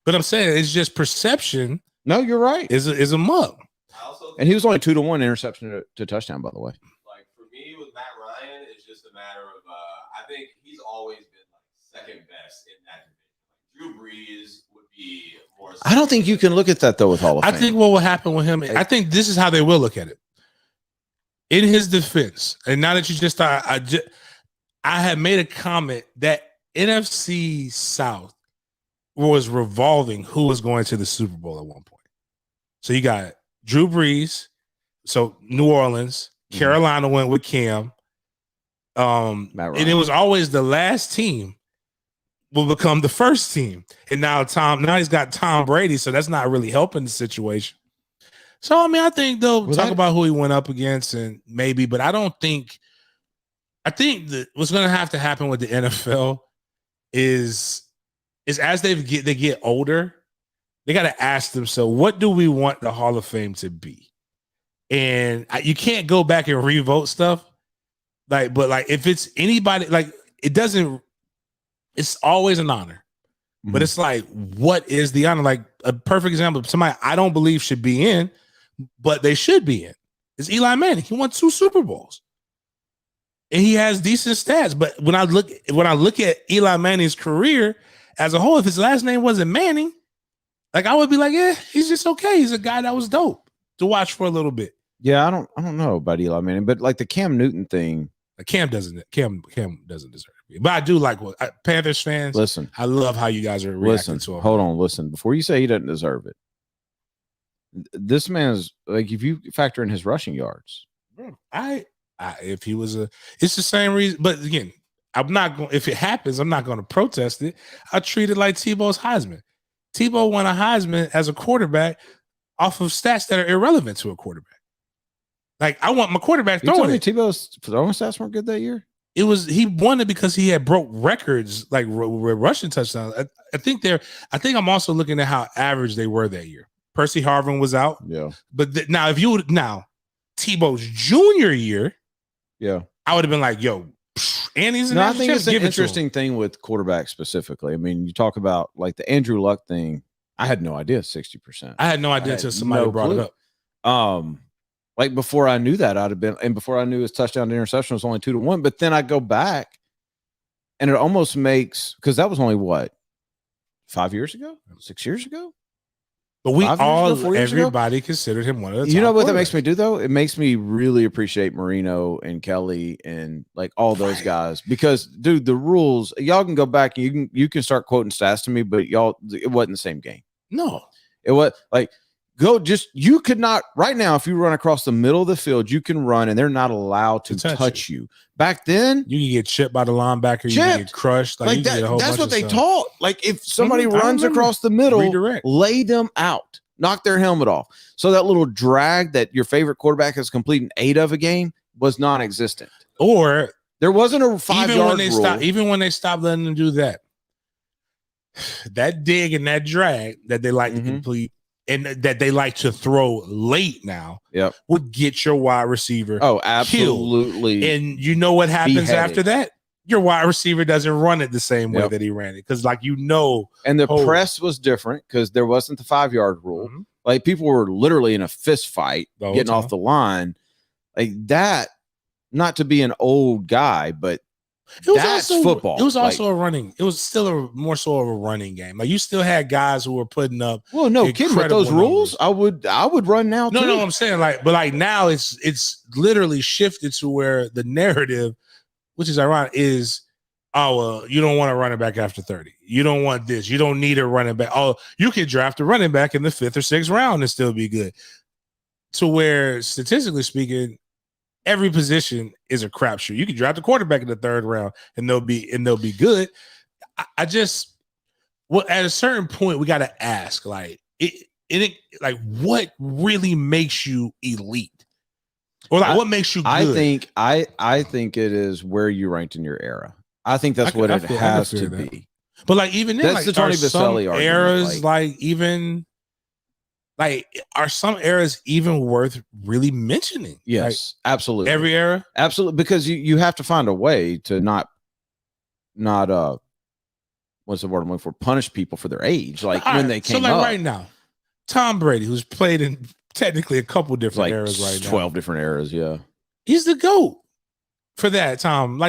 But I'm saying it's just perception. No, you're right. Is a mug. And he was only 2-1 interception to touchdown, by the way. Like for me with Matt Ryan, it's just a matter of I think he's always been like second best in that division. Like Drew Brees would be more. I don't think you can look at that though with Hall of Fame. I think what will happen with him. I think this is how they will look at it. In his defense, and now that you just thought, I had made a comment that NFC South was revolving who was going to the Super Bowl at one point. So you got Drew Brees, so New Orleans, Carolina went with Cam, and it was always the last team will become the first team, and now he's got Tom Brady, so that's not really helping the situation. So I mean, I think they'll talk about who he went up against, and maybe, but I think that what's going to have to happen with the NFL is as they get older, they got to ask themselves, what do we want the Hall of Fame to be? And you can't go back and revote stuff. But if it's anybody, it's always an honor. Mm-hmm. But it's like, what is the honor? Like a perfect example of somebody I don't believe should be in, but they should be in. Is Eli Manning. He won 2 Super Bowls. And he has decent stats. But when I look at Eli Manning's career as a whole, if his last name wasn't Manning, like I would be like, yeah, he's just okay. He's a guy that was dope to watch for a little bit. Yeah, I don't know about Eli Manning, but like the Cam Newton thing, Cam doesn't deserve it. But I do like Panthers fans. Listen, I love how you guys are reacting to him. Hold on, listen. Before you say he doesn't deserve it, this man's like, if you factor in his rushing yards, if he was it's the same reason. But again, I'm not going. If it happens, I'm not going to protest it. I treat it like Tebow's Heisman. Tebow won a Heisman as a quarterback off of stats that are irrelevant to a quarterback. Like I want my quarterback throwing it. Tebow's throwing stats weren't good that year. He won it because he had broke records like rushing touchdowns. I think I'm also looking at how average they were that year. Percy Harvin was out. Yeah. But Tebow's junior year, yeah, I would have been like, yo, and he's I think it's an interesting thing with quarterbacks specifically. I mean, you talk about like the Andrew Luck thing. I had no idea 60%. I had no idea until somebody brought it up. Like before I knew that, I'd have been, and before I knew his touchdown to interception was only 2-1. But then I go back, and it almost makes, because that was only what, 5 years ago, 6 years ago. But we 5 years all, ago, 4 years ago? everybody considered him one of the top You know what that makes quarterbacks. me do though? It makes me really appreciate Marino and Kelly and like all those Right. guys because, dude, the rules. Y'all can go back and you can start quoting stats to me, but y'all, it wasn't the same game. No, It was like you could not right now if you run across the middle of the field, you can run and they're not allowed to touch you. Back then, you can get chipped by the linebacker, you can get crushed. Like you that, get a whole that's bunch what of they stuff. taught. Like if somebody I runs remember. across the middle, Redirect. lay them out, knock their helmet off. So that little drag that your favorite quarterback has completed 8 of a game was non-existent. Or there wasn't a 5-yard rule. Even when they stopped letting them do that, that dig and that drag that they like to complete and that they like to throw late now, would get your wide receiver. Oh, absolutely. Killed. And you know what happens beheaded. after that? Your wide receiver doesn't run it the same way that he ran it because, and the press was different because there wasn't the 5-yard rule. Like people were literally in a fist fight getting off the line, like that. Not to be an old guy, but that's football. It was also a running. It was still more so of a running game. Like you still had guys who were putting up. Well, no kidding. With those rules, I would run now. No, I'm saying but now it's literally shifted to where the narrative, which is ironic, is you don't want a running back after 30. You don't want this. You don't need a running back. Oh, you could draft a running back in the 5th or 6th round and still be good. To where statistically speaking, every position is a crapshoot. You can draft a quarterback in the 3rd round and they'll be good. I just, at a certain point, we got to ask, what really makes you elite, or what makes you good? I think it is where you ranked in your era. I think that's what it has to be. But even then, that's the Tony Baselli argument. Eras are some eras even worth really mentioning? Yes, absolutely. Every era, absolutely, because you have to find a way to not what's the word I'm looking for? Punish people for their age, when they came up. Right now, Tom Brady, who's played in technically a couple different eras right now, 12 different eras. Yeah, he's the GOAT for that. Tom,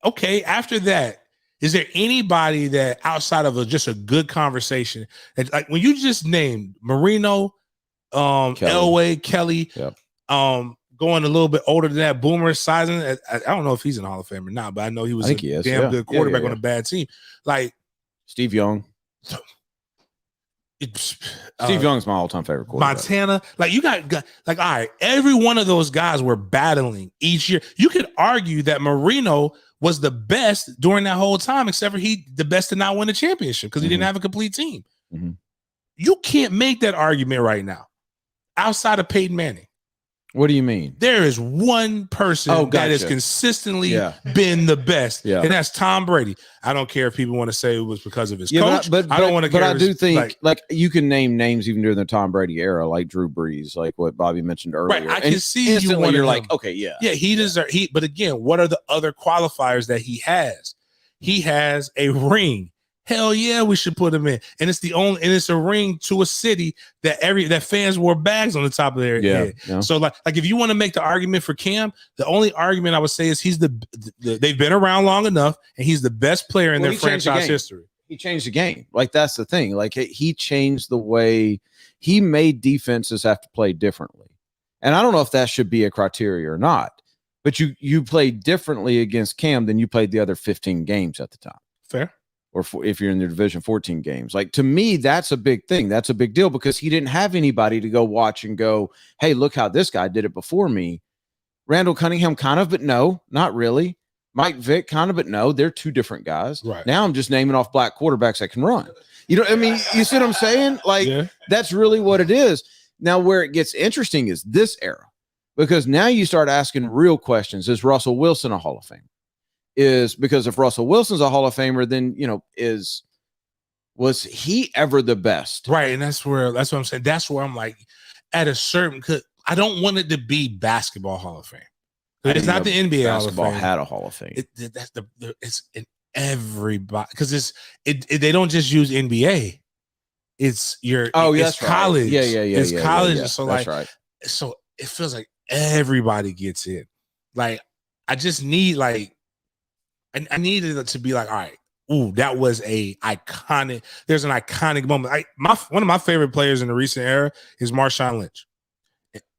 okay, after that. Is there anybody that outside of just a good conversation, that, when you just named Marino, Elway, Kelly, going a little bit older than that, Boomer Esiason, I don't know if he's in the Hall of Fame or not, but I know he was a damn good quarterback on a bad team. Steve Young. Steve Young's my all-time favorite quarterback. Montana, you got all right, every one of those guys were battling each year. You could argue that Marino was the best during that whole time, except for the best to not win a championship because he didn't have a complete team. You can't make that argument right now outside of Peyton Manning. What do you mean? There is one person that has consistently been the best, and that's Tom Brady. I don't care if people want to say it was because of his coach. But I don't want to. But I do think you can name names even during the Tom Brady era, like Drew Brees, like what Bobby mentioned earlier. Right, I can see instantly you're like, okay, he deserves. But again, what are the other qualifiers that he has? He has a ring. Hell yeah, we should put him in. And it's a ring to a city that fans wore bags on the top of their head. Yeah. So if you want to make the argument for Cam, the only argument I would say is he's they've been around long enough and he's the best player in their franchise history. He changed the game. That's the thing. He changed the way he made defenses have to play differently. And I don't know if that should be a criteria or not, but you played differently against Cam than you played the other 15 games at the time. Fair. Or if you're in the division 14 games, to me, that's a big thing. That's a big deal because he didn't have anybody to go watch and go, hey, look how this guy did it before me. Randall Cunningham kind of, but no, not really. Mike Vick kind of, but no, they're two different guys. Right. Now I'm just naming off black quarterbacks that can run. You see what I'm saying? That's really what it is. Now, where it gets interesting is this era, because now you start asking real questions. Is Russell Wilson a Hall of Famer? Because if Russell Wilson's a Hall of Famer, then was he ever the best? Right, and that's what I'm saying. That's where I'm at a certain. I don't want it to be basketball Hall of Fame. It's not the NBA Hall of Fame. Basketball had a Hall of Fame. It's everybody because they don't just use NBA. It's it's college. Yeah. It's college. Yeah. So that's right. So it feels like everybody gets in. I just need I needed it to be all right. ooh, that was a iconic. There's an iconic moment. One of my favorite players in the recent era is Marshawn Lynch,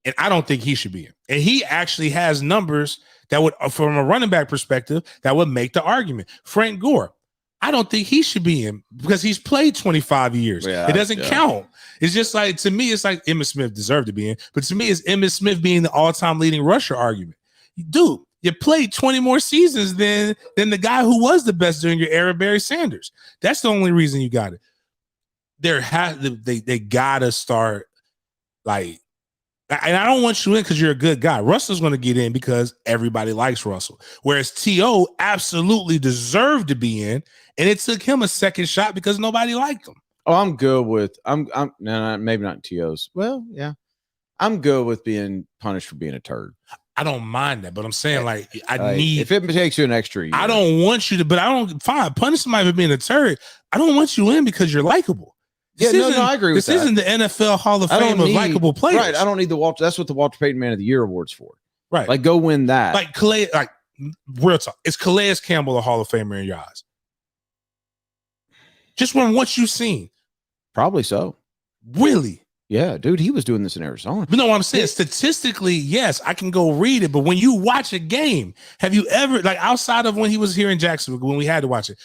and I don't think he should be in. And he actually has numbers that would, from a running back perspective, that would make the argument. Frank Gore, I don't think he should be in because he's played 25 years. Yeah, it doesn't count. It's just like, to me, it's like Emmitt Smith deserved to be in, but to me, it's Emmitt Smith being the all-time leading rusher argument. Dude, you played 20 more seasons than the guy who was the best during your era, Barry Sanders. That's the only reason you got it. They gotta start, like, and I don't want you in because you're a good guy. Russell's going to get in because everybody likes Russell. Whereas T.O. absolutely deserved to be in, and it took him a second shot because nobody liked him. Oh, I'm good with no, maybe not T.O.'s. Well, yeah. I'm good with being punished for being a turd. I don't mind that, but I'm saying, like, if it takes you an extra year. I don't want you to, but I don't punish somebody for being a turd. I don't want you in because you're likable. Yeah, no, I agree with that. This isn't the NFL Hall of Fame of likable players. Right. I don't need the Walter. That's what the Walter Payton Man of the Year award's for. Right. Like, go win that. Like Calais, like, real talk. Is Calais Campbell a Hall of Famer in your eyes? Just from what you've seen. Probably so. Really? Yeah, dude, he was doing this in Arizona. But no, what I'm saying, statistically, yes, I can go read it. But when you watch a game, have you ever, like, outside of when he was here in Jacksonville, when we had to watch it,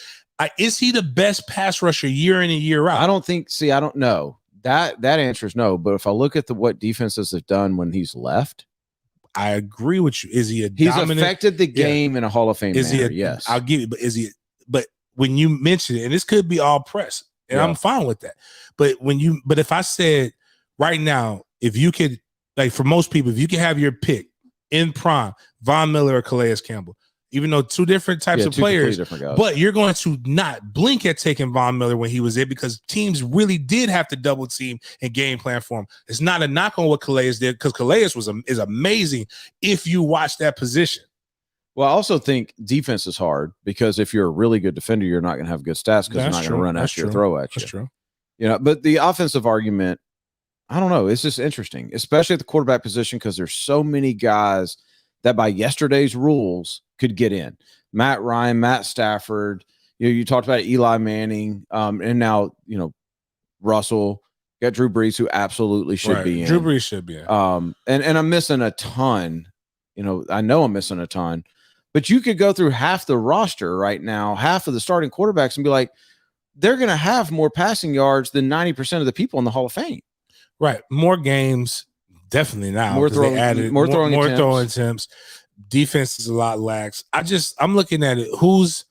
is he the best pass rusher year in and year out? I don't know. That answer is no. But if I look at what defenses have done when he's left, I agree with you. Is he he's affected the game in a Hall of Fame manner? Yes, I'll give you. But but when you mention it, and this could be all press, and I'm fine with that. But if I said right now, if you could, like, for most people, if you could have your pick in prime, Von Miller or Calais Campbell, even though two different types of players, but you're going to not blink at taking Von Miller when he was in, because teams really did have to double team and game plan for him. It's not a knock on what Calais did, because Calais is amazing if you watch that position. Well, I also think defense is hard, because if you're a really good defender, you're not going to have good stats because you're not going to run at you or throw at you. That's true. You know, but the offensive argument, I don't know. It's just interesting, especially at the quarterback position, because there's so many guys that by yesterday's rules could get in. Matt Ryan, Matt Stafford, you talked about Eli Manning, and now, Russell, got Drew Brees, who absolutely should be in. Drew Brees should be in. And I'm missing a ton. I know I'm missing a ton, but you could go through half the roster right now, half of the starting quarterbacks, and be like, they're going to have more passing yards than 90% of the people in the Hall of Fame. Right. More games. Definitely now. More throwing attempts. Defense is a lot lax. I'm looking at it. Who's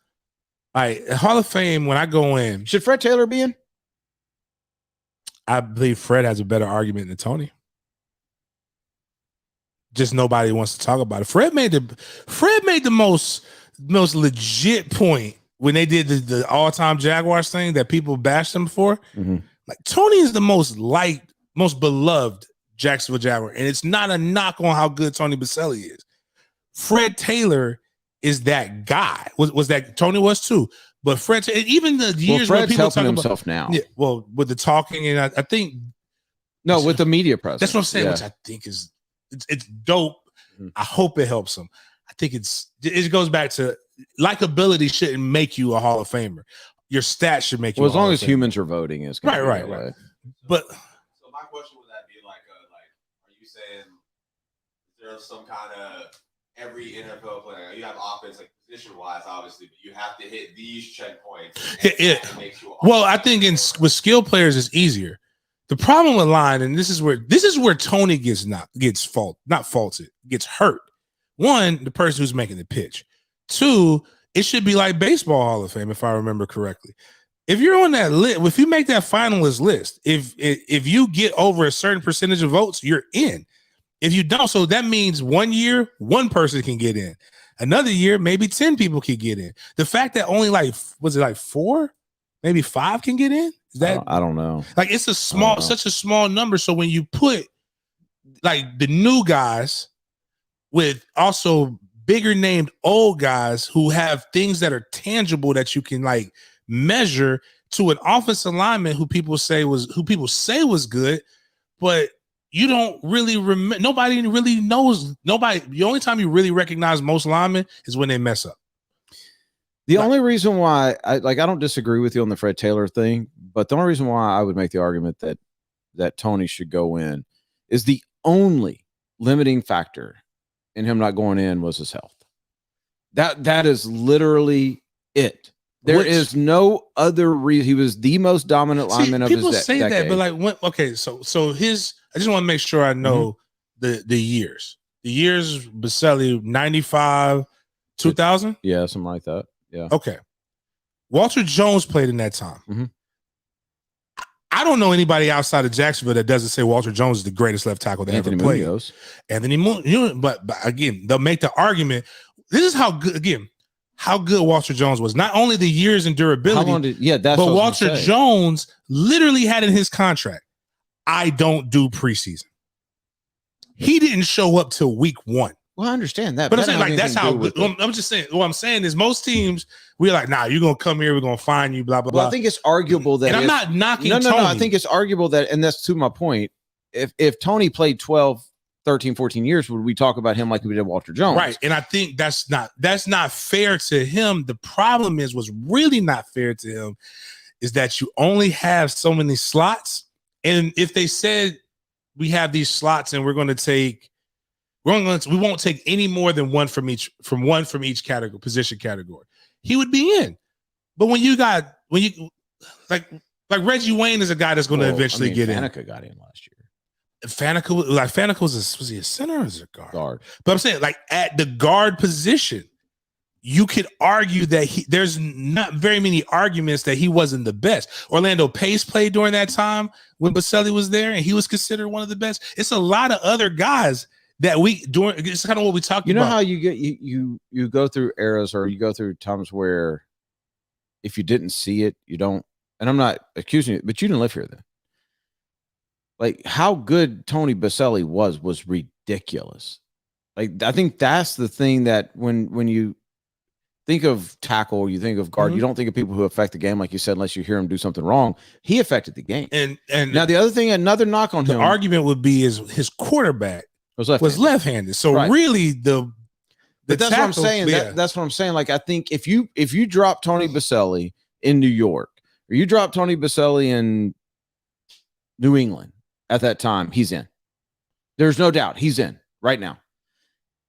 like Hall of Fame when I go in? Should Fred Taylor be in? I believe Fred has a better argument than Tony. Just nobody wants to talk about it. Fred made the most legit point when they did the all-time Jaguars thing that people bashed him for. Mm-hmm. Like, Tony is the most liked, most beloved Jacksonville Jaguar, and it's not a knock on how good Tony Baselli is. Fred Taylor is that guy. Was that Tony was too? But Fred, even the years where people helping talk himself about, now. Yeah, well, with the talking, and I think with the media presence. That's what I'm saying. Which I think is it's dope. Mm-hmm. I hope it helps him. I think it goes back to likability shouldn't make you a Hall of Famer. Your stats should make you. Well, as long as humans are voting, is right. But so my question would that be like, are you saying there's some kind of every NFL player, you have offense, like position wise, obviously, but you have to hit these checkpoints. Well, I think with skill players, it's easier. The problem with line, and this is where Tony gets hurt. One, the person who's making the pitch. Two, it should be like baseball Hall of Fame, if I remember correctly. If you're on that list, if you make that finalist list, if you get over a certain percentage of votes, you're in. If you don't, so that means 1 year, one person can get in. Another year, maybe 10 people can get in. The fact that only four, maybe 5 can get in? Is that I don't know. Like, it's such a small number. So when you put like the new guys with also bigger named old guys who have things that are tangible that you can like measure to an offensive lineman who people say was good, but you don't really remember. Nobody really knows. The only time you really recognize most linemen is when they mess up. The only reason why I don't disagree with you on the Fred Taylor thing, but the only reason why I would make the argument that Tony should go in is the only limiting factor in him not going in was his health. That is literally it. There is no other reason. He was the most dominant lineman of his decade. People say that, but like, so his. I just want to make sure I know the years. The years Baselli 95, 2000. Yeah, something like that. Yeah. Okay. Walter Jones played in that time. Mm-hmm. I don't know anybody outside of Jacksonville that doesn't say Walter Jones is the greatest left tackle that ever played. Anthony Munoz. But again, they'll make the argument. This is how good Walter Jones was. Not only the years and durability, but Walter Jones literally had in his contract, I don't do preseason. He didn't show up till week 1. Well, I understand that. But I'm saying, like, that's how good. I'm just saying, what I'm saying is most teams, we're like, nah, you're going to come here, we're going to find you, blah, blah, blah. I think it's arguable that. And I'm not knocking Tony. No, I think it's arguable that, and that's to my point, if Tony played 12, 13, 14 years, would we talk about him like we did Walter Jones? Right. And I think that's not fair to him. The problem is, what's really not fair to him is that you only have so many slots. And if they said we have these slots and we won't take any more than one from each category, position category, he would be in. But when you like Reggie Wayne is a guy that's going to eventually get in. Faneca got in last year. Faneca was he a center or is it a guard? But I'm saying, like, at the guard position, you could argue that there's not very many arguments that he wasn't the best. Orlando Pace played during that time when Baselli was there, and he was considered one of the best. It's a lot of other guys that it's kind of what we talked about. You know how you get you go through eras, or you go through times where if you didn't see it, you don't. And I'm not accusing you, but you didn't live here then. Like, how good Tony Baselli was ridiculous. Like, I think that's the thing that when you think of tackle, you think of guard, you don't think of people who affect the game, like you said, unless you hear him do something wrong. He affected the game. And now the other thing, another knock on him. The argument would be is his quarterback was left-handed. So really but that's what I'm saying. Yeah. That's what I'm saying. Like, I think if you drop Tony Baselli in New York, or you drop Tony Baselli in New England at that time, he's in. There's no doubt he's in right now.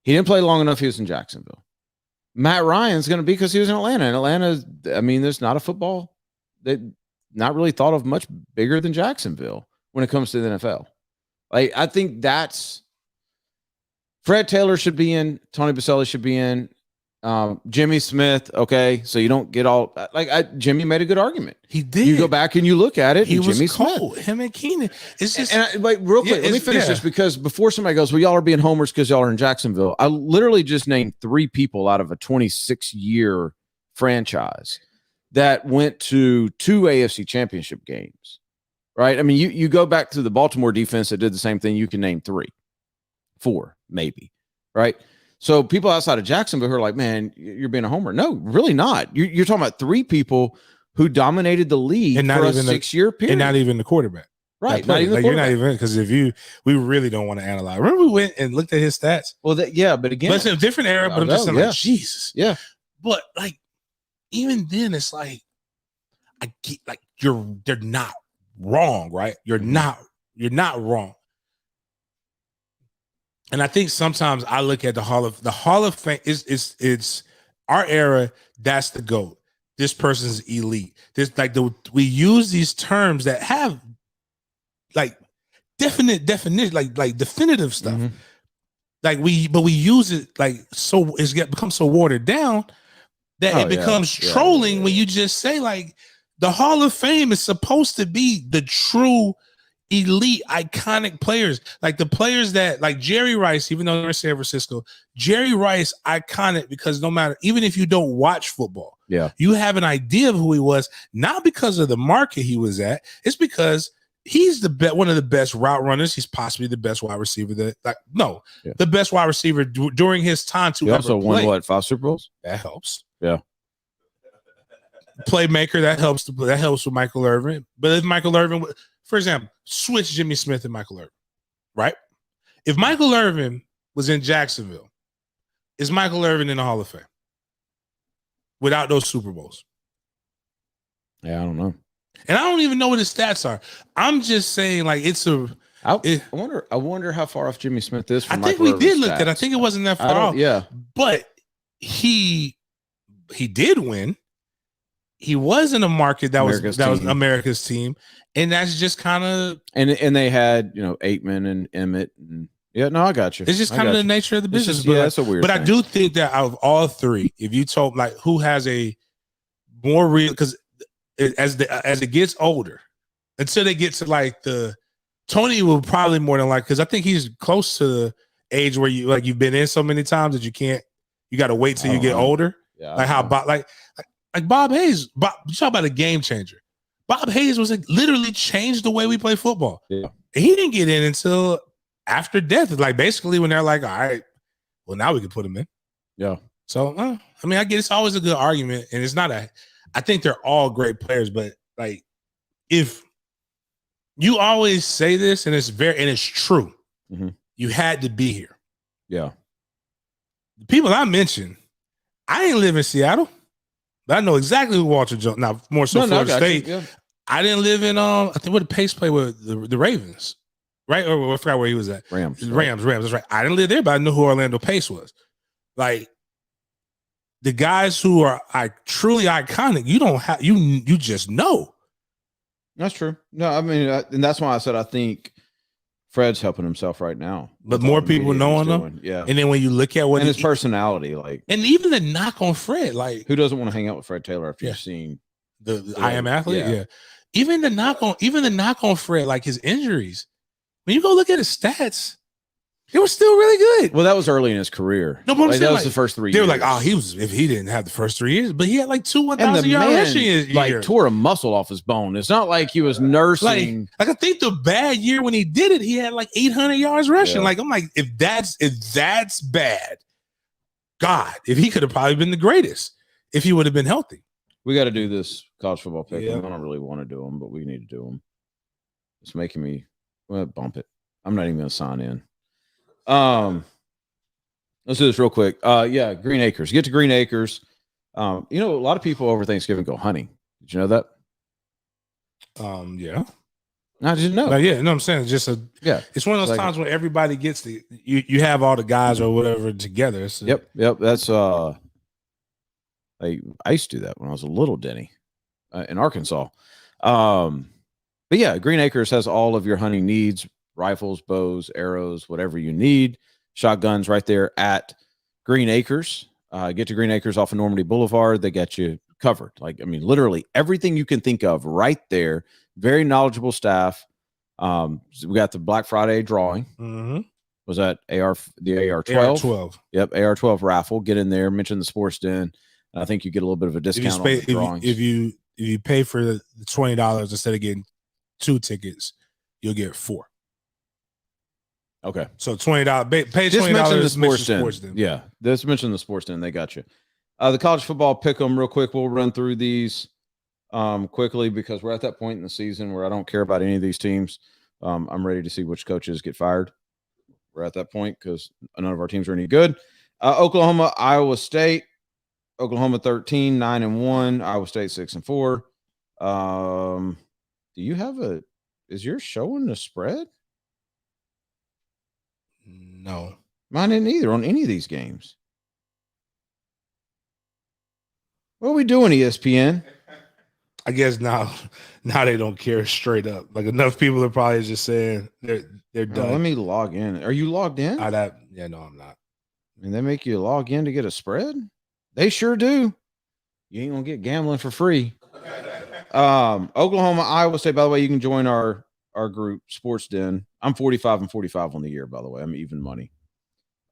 He didn't play long enough. He was in Jacksonville. Matt Ryan's going to be because he was in Atlanta. And Atlanta, I mean, there's not a football that not really thought of much bigger than Jacksonville when it comes to the NFL. Like, I think that's Fred Taylor should be in. Tony Baselli should be in. Jimmy Smith. Okay. So you don't get all Jimmy made a good argument. He did. You go back and you look at it. He was Jimmy cool. Smith. Him and Keenan. It's just real quick. Let me finish this, because before somebody goes, well, y'all are being homers because y'all are in Jacksonville. I literally just named 3 people out of a 26-year franchise that went to 2 AFC championship games. Right. I mean, you go back to the Baltimore defense that did the same thing. You can name 3, 4, maybe. Right. So people outside of Jacksonville who are like, man, you're being a homer. No, really not. You're talking about 3 people who dominated the league for a 6-year period. And not even the quarterback. Right. Not even the quarterback. You're not even, because we really don't want to analyze. Remember we went and looked at his stats? Well, but again. But it's a different era, but I'm just saying, like, Jesus. Yeah. But, like, even then, it's like, I get, like, they're not wrong, right? You're not wrong. And I think sometimes I look at the Hall of Fame it's our era. That's the GOAT. This person's elite. This we use these terms that have like definition, like definitive stuff. Mm-hmm. But we use it like so it's become so watered down that it becomes trolling when you just say, like, the Hall of Fame is supposed to be the true elite, iconic players, like the players that, like Jerry Rice, even though they're in San Francisco, Jerry Rice, iconic because no matter, even if you don't watch football, you have an idea of who he was, not because of the market he was at, it's because he's one of the best route runners. He's possibly the best wide receiver the best wide receiver during his time to he also won 5 Super Bowls. That helps. Yeah. Playmaker, that helps with Michael Irvin. But if Michael Irvin, for example, switch Jimmy Smith and Michael Irvin, right? If Michael Irvin was in Jacksonville, is Michael Irvin in the Hall of Fame? without those Super Bowls. Yeah, I don't know. And I don't even know what his stats are. I'm just saying, like, I wonder how far off Jimmy Smith is from I think Michael we did Irvin's look at. I stats. think it wasn't that far off. Yeah, but he did win. He was in a market that was America's team, and that's just kind of and they had Aikman and Emmett and I got you. It's just kind of the nature of the business. That's a weird. But thing. I do think that out of all three, if you told like who has a more real, because as it gets older, until they get to like Tony will probably more than like, because I think he's close to the age where you've been in so many times that you got to wait till you get older. Yeah, like how like Bob Hayes, you talk about a game changer. Bob Hayes was literally changed the way we play football. Yeah. He didn't get in until after death. It's like basically when they're like, all right, well, now we can put him in. Yeah. So, I mean, I guess it's always a good argument. And it's not I think they're all great players, but like, if you always say this and it's true, you had to be here. Yeah. The people I mentioned, I didn't live in Seattle, but I know exactly who Walter Jones. Now, more so Florida State. Yeah. I didn't live in I think what did Pace play with the Ravens, right? Or I forgot where he was at. Rams. That's right. I didn't live there, but I knew who Orlando Pace was. Like the guys who are truly iconic, you don't have you just know. That's true. No, I mean, and that's why I said I think Fred's helping himself right now. But more people knowing him. Yeah. And then when you look at what his personality, like, and even the knock on Fred, like, who doesn't want to hang out with Fred Taylor after you've seen the I Am Athlete? Yeah. Even the knock on Fred, like his injuries. When you go look at his stats, they were still really good. Well, that was early in his career. No, but that was the first 3 years. They were like, oh, if he didn't have the first 3 years, but he had like 1,000 yard rushing year. Like tore a muscle off his bone. It's not like he was nursing. Like I think the bad year when he did it, he had like 800 yards rushing. Yeah. Like I'm like, if that's bad, God, if he could have probably been the greatest if he would have been healthy. We got to do this college football pick. Yeah. I don't really want to do them, but we need to do them. It's making me bump it. I'm not even going to sign in. Let's do this real quick. Green Acres. Get to Green Acres. A lot of people over Thanksgiving go hunting. Did you know that? Yeah. I didn't know. I'm saying it's it's one of those times when everybody gets you have all the guys or whatever together. So. Yep. That's I used to do that when I was a little Denny in Arkansas. But yeah, Green Acres has all of your hunting needs: rifles, bows, arrows, whatever you need. Shotguns right there at Green Acres. Get to Green Acres off of Normandy Boulevard. They got you covered. Literally everything you can think of right there. Very knowledgeable staff. So we got the Black Friday drawing. Mm-hmm. Was that the AR-12? AR-12. Yep, AR-12 raffle. Get in there. Mention the Sports Den. I think you get a little bit of a discount on the drawings. If you pay for the $20 instead of getting 2 tickets, you'll get 4. Okay. So $20. Pay $20. Just mention the Sports Den. Yeah. Just mention the Sports Den. They got you. The college football pick 'em real quick. We'll run through these quickly because we're at that point in the season where I don't care about any of these teams. I'm ready to see which coaches get fired. We're at that point because none of our teams are any good. Oklahoma, Iowa State. Oklahoma 13, 9-1. Iowa State 6-4. Do you have is yours showing the spread? No. Mine didn't either on any of these games. What are we doing, ESPN? I guess now they don't care straight up. Like enough people are probably just saying they're done. Let me log in. Are you logged in? No, I'm not. And they make you log in to get a spread? They sure do. You ain't gonna get gambling for free. Oklahoma, Iowa State. By the way, you can join our group, Sports Den. I'm 45-45 on the year, by the way. I'm even money.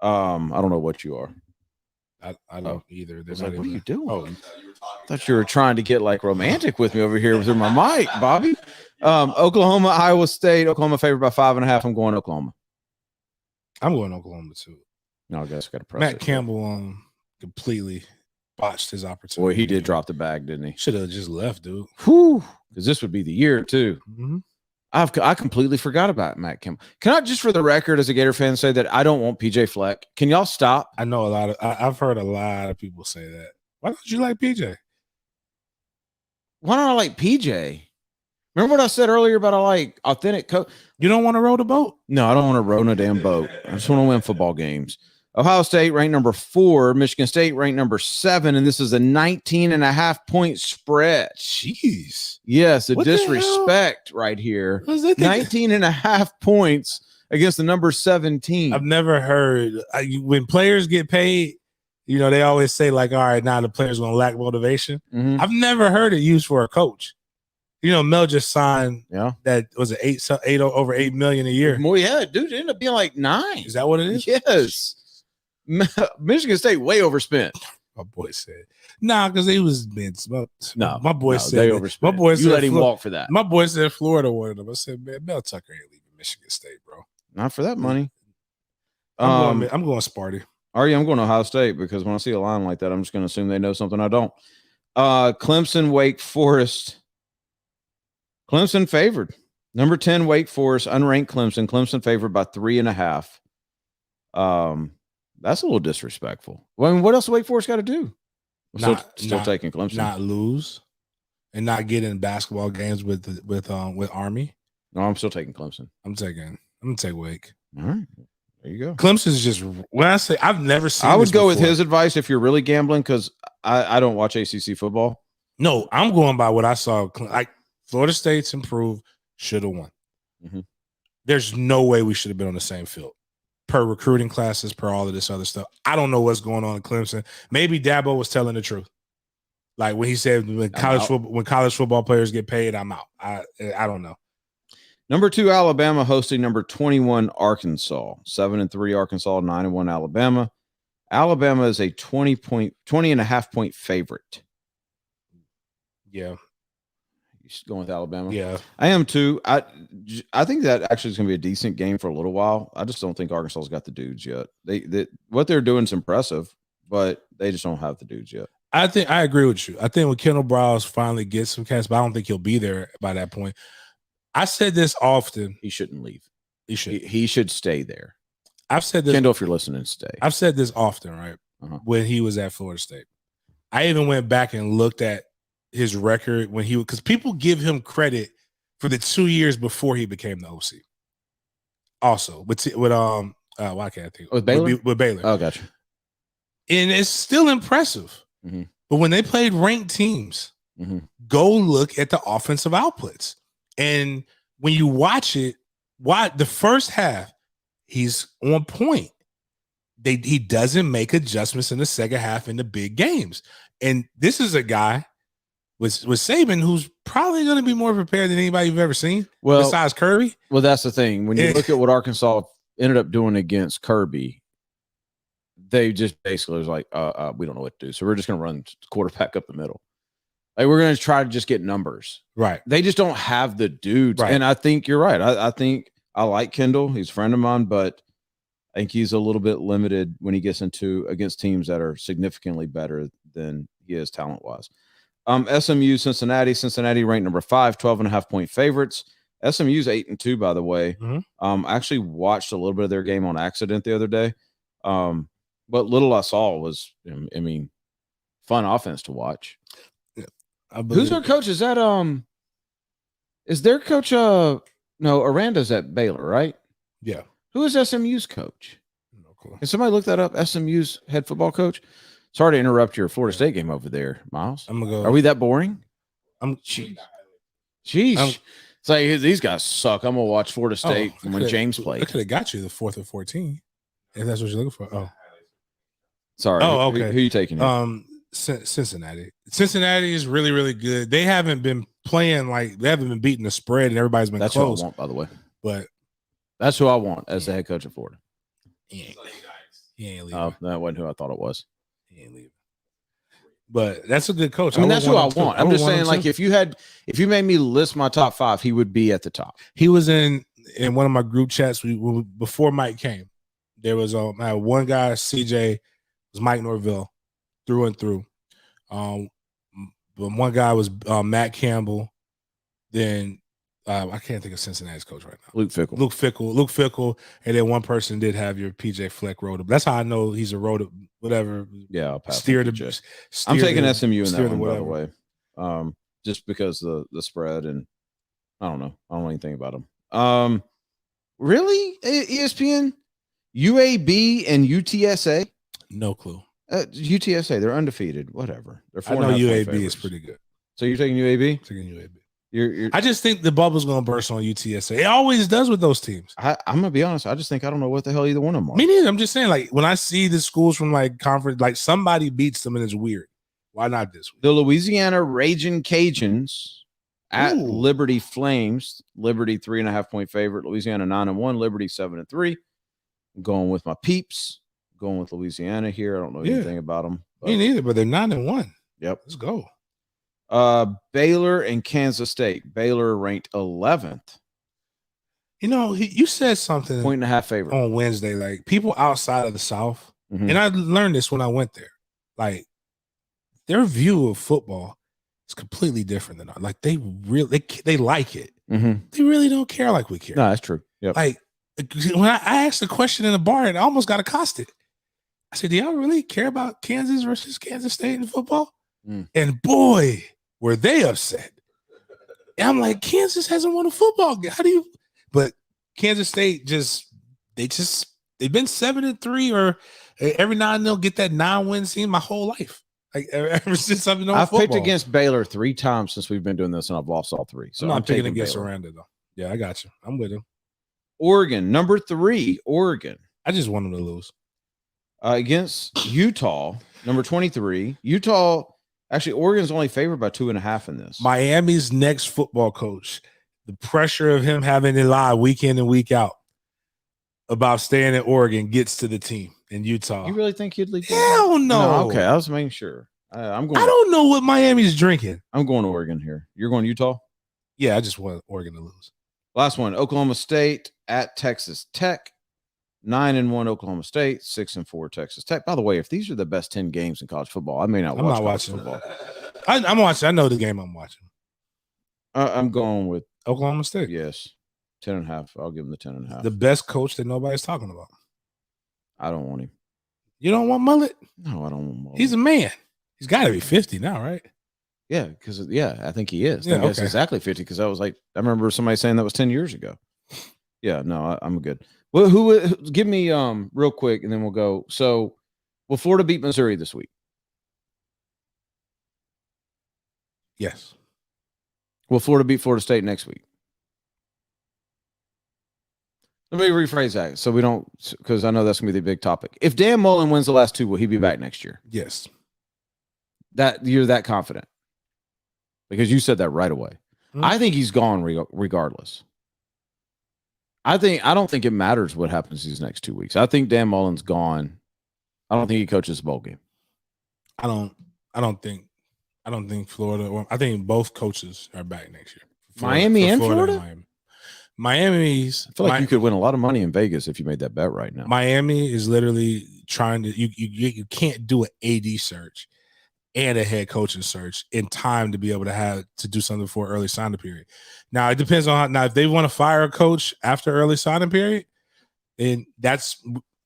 I don't know what you are. I don't either. What are you doing? Oh, I thought you were trying to get like romantic with me over here through my mic, Bobby. Oklahoma, Iowa State. Oklahoma favored by 5.5. I'm going Oklahoma. I'm going Oklahoma too. No, I guess got to press Matt Campbell completely botched his opportunity. Boy, he did drop the bag, didn't he? Should have just left, dude. Whew. Because this would be the year too. Mm-hmm. I completely forgot about Matt Campbell. Can I just, for the record, as a Gator fan, say that I don't want PJ Fleck? Can y'all stop? I know I've heard a lot of people say that. Why don't you like PJ? Why don't I like PJ? Remember what I said earlier about I like authentic coach? You don't want to row the boat? No, I don't want to row no damn boat. I just want to win football games. Ohio State ranked number 4, Michigan State ranked number 7, and this is a 19.5-point spread. Jeez. Yes, a What the disrespect right here. What does that think? 19.5 points against the number 17. I've never heard when players get paid, they always say like, all right, now the player's going to lack motivation. Mhm. I've never heard it used for a coach. Mel just signed that was it over $8 million a year. More, yeah, dude, it ended up being like 9. Is that what it is? Yes. Michigan State way overspent. My boy said, because he was being smoked. No, my boy said they overspent. My boy said let him walk for that. My boy said Florida wanted him. I said, man, Mel Tucker ain't leaving Michigan State, bro. Not for that money. I'm going Sparty. I'm going to Ohio State because when I see a line like that, I'm just going to assume they know something I don't. Clemson, Wake Forest. Clemson favored. Number 10, Wake Forest, unranked Clemson. Clemson favored by 3.5. That's a little disrespectful. Well, I mean, what else Wake Forest got to do? Still taking Clemson. Not lose and not get in basketball games with Army. No, I'm still taking Clemson. I'm going to take Wake. All right. There you go. Clemson's just, when I say I've never seen I would go with before. his advice if you're really gambling because I don't watch ACC football. No, I'm going by what I saw. Like Florida State's improved, should have won. Mm-hmm. There's no way we should have been on the same field. Per recruiting classes, per all of this other stuff. I don't know what's going on in Clemson. Maybe Dabo was telling the truth. Like when he said when college football players get paid, I'm out. I don't know. Number 2, Alabama hosting number 21, Arkansas. 7-3 Arkansas, 9-1 Alabama. Alabama is a 20.5-point favorite. Yeah. Going with Alabama? Yeah. I am too. I think that actually is going to be a decent game for a little while. I just don't think Arkansas's got the dudes yet. They what they're doing is impressive, but they just don't have the dudes yet. I agree with you. I think when Kendall Browse finally gets some cast, but I don't think he'll be there by that point. I said this often. He shouldn't leave. He should stay there. I've said this. Kendall, if you're listening, stay. I've said this often, right? Uh-huh. When he was at Florida State. I even went back and looked at his record when because people give him credit for the 2 years before he became the OC. Also, why can't I think? With Baylor? With Baylor. Oh, gotcha. And it's still impressive. Mm-hmm. But when they played ranked teams, go look at the offensive outputs. And when you watch it, the first half, he's on point. He doesn't make adjustments in the second half in the big games. And this is a guy with Saban who's probably going to be more prepared than anybody you've ever seen, besides Kirby. Well, that's the thing. When you look at what Arkansas ended up doing against Kirby, they just basically was like, we don't know what to do. So we're just going to run quarterback up the middle. Like we're going to try to just get numbers. Right. They just don't have the dudes. Right. And I think you're right. I think I like Kendall. He's a friend of mine, but I think he's a little bit limited when he gets against teams that are significantly better than he is talent-wise. SMU, Cincinnati ranked number 5, 12.5-point favorites. SMU's 8-2, by the way. Mm-hmm. I actually watched a little bit of their game on accident the other day. But little I saw was, fun offense to watch. Yeah, who's their coach? Is that is their coach? No, Aranda's at Baylor, right? Yeah. Who is SMU's coach? No clue. Can somebody look that up? SMU's head football coach. Sorry to interrupt your Florida State game over there, Miles. I'm gonna go. Are we that boring? Jeez. It's like these guys suck. I'm gonna watch Florida State when James played. I could have got you the 4th and 14 if that's what you're looking for. Oh, sorry. Oh, okay. Who are you taking? Cincinnati. Cincinnati is really, really good. They haven't been playing they haven't been beating the spread, and everybody's been That's close. who I want, by the way. But that's who I want as the head coach of Florida. He ain't leaving. That wasn't who I thought it was. He ain't leaving. But that's a good coach. I mean, that's who I want. I'm just saying, like, if you made me list my top 5, he would be at the top. He was in one of my group chats before Mike came. There was I had one guy, CJ, was Mike Norvell, through and through. But one guy was Matt Campbell. Then I can't think of Cincinnati's coach right now. Luke Fickell. Luke Fickell, and then one person did have your PJ Fleck road. That's how I know he's a road whatever. Yeah, I'll pass Steer on the. PJ. Steer I'm taking the, SMU in steer that the one, by the whatever. way. Just because the spread, and I don't know. I don't know anything about them. Really? ESPN? UAB and UTSA? No clue. UTSA, they're undefeated. Whatever. They're I know 4.5 UAB favorites. is pretty good. So you're taking UAB? I'm taking UAB. You're I just think the bubble's going to burst on UTSA. It always does with those teams. I'm going to be honest. I just think I don't know what the hell either one of them are. Me neither. I'm just saying, like, when I see the schools from, like, conference, like, somebody beats them and it's weird. Why not this week? The Louisiana Raging Cajuns at Ooh. Liberty Flames. Liberty 3.5-point favorite. Louisiana 9-1. Liberty 7-3. I'm going with my peeps. Going with Louisiana here. I don't know anything about them. Me neither, but they're 9-1. Yep. Let's go. Baylor and Kansas State. Baylor ranked 11th. You know, you said something 1.5 favorite on Wednesday, like people outside of the South, Mhm. and I learned this when I went there. Like their view of football is completely different than ours. Like they really they like it. Mm-hmm. They really don't care like we care. No, that's true. Yep. Like when I asked a question in the bar and I almost got accosted. I said, "Do y'all really care about Kansas versus Kansas State in football?" And boy, were they upset. And I'm like, Kansas hasn't won a football game. How do you? But Kansas State they've been 7-3, or every now and then they'll get that 9-win scene my whole life. Like ever since I've been on football. I've picked against Baylor 3 times since we've been doing this, and I've lost all 3. So I'm not picking taking against Baylor. Aranda though. Yeah, I got you. I'm with him. Oregon, number 3, Oregon. I just want them to lose. Against Utah, number 23. Utah, actually, Oregon's only favored by 2.5 in this. Miami's next football coach, the pressure of him having to lie week in and week out about staying at Oregon gets to the team in Utah. You really think he'd leave? Hell no. Okay, I was making sure. I'm going. I don't know what Miami's drinking. I'm going to Oregon here. You're going to Utah? Yeah, I just want Oregon to lose. Last one, Oklahoma State at Texas Tech. 9-1 Oklahoma State, 6-4 Texas Tech. By the way, if these are the best 10 games in college football, I may not watch watching football. I'm watching. I know the game I'm watching. I'm going with Oklahoma State. Yes, 10.5. I'll give them the 10.5. The best coach that nobody's talking about. I don't want him. You don't want Mullet? No, I don't want Mullet. He's a man. He's got to be 50 now, right? Yeah, because I think he is. Yeah, I think that's exactly 50. Because I remember somebody saying that was 10 years ago. Yeah, no, I'm good. Well, who give me real quick, and then we'll go. So, will Florida beat Missouri this week? Yes. Will Florida beat Florida State next week? Let me rephrase that so we don't, because I know that's gonna be the big topic. If Dan Mullen wins the last 2, will he be back next year? Yes. That you're that confident? Because you said that right away. I think he's gone regardless. I don't think it matters what happens these next 2 weeks. I think Dan Mullen's gone. I don't think he coaches a bowl game. I don't think Florida, I think both coaches are back next year. Miami and Florida? And Miami's. I feel like you could win a lot of money in Vegas if you made that bet right now. Miami is literally trying to, you can't do an AD search and a head coaching search in time to be able to do something for early signing period. Now it depends on if they want to fire a coach after early signing period, then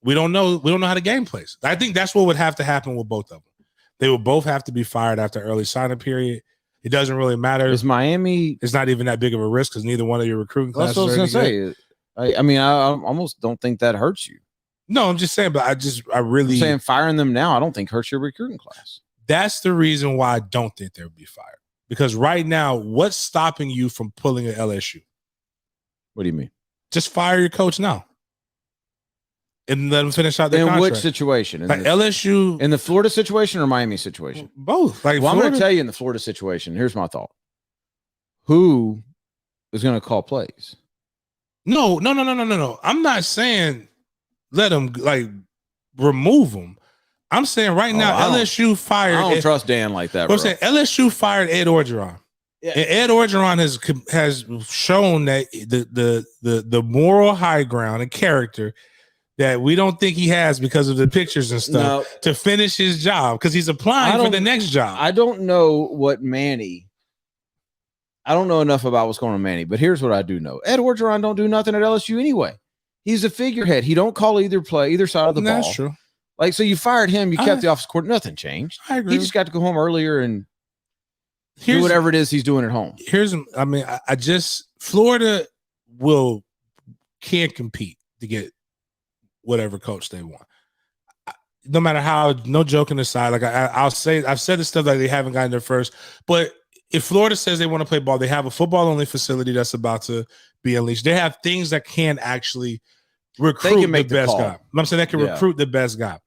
we don't know how the game plays. I think that's what would have to happen with both of them. They would both have to be fired after early signing period. It doesn't really matter. Is Miami? It's not even that big of a risk because neither one of your recruiting classes. That's what I was going to say. I mean, I almost don't think that hurts you. No, I'm just saying, but I'm saying firing them now, I don't think hurts your recruiting class. That's the reason why I don't think they'll be fired. Because right now, what's stopping you from pulling an LSU? What do you mean? Just fire your coach now. And let them finish out their contract. In which situation? Like LSU. In the Florida situation or Miami situation? Both. Like, well, I'm going to tell you in the Florida situation, here's my thought. Who is going to call plays? No. I'm not saying let them, remove them. I'm saying right now, LSU fired. I don't trust Dan like that. I'm saying LSU fired Ed Orgeron. Yeah. And Ed Orgeron has shown that the moral high ground and character that we don't think he has because of the pictures and stuff to finish his job because he's applying for the next job. I don't know what Manny I don't know enough about what's going on with Manny, but here's what I do know. Ed Orgeron don't do nothing at LSU anyway. He's a figurehead. He don't call either side of the ball. That's true. Like, so you fired him, you kept the office court, nothing changed. I agree. He just got to go home earlier and do whatever it is he's doing at home. I just Florida can compete to get whatever coach they want. No matter how, no joking aside, like I've said the stuff that they haven't gotten there first, but if Florida says they want to play ball, they have a football only facility that's about to be unleashed. They have things that can actually recruit the best guy. I'm saying they can recruit the best guy.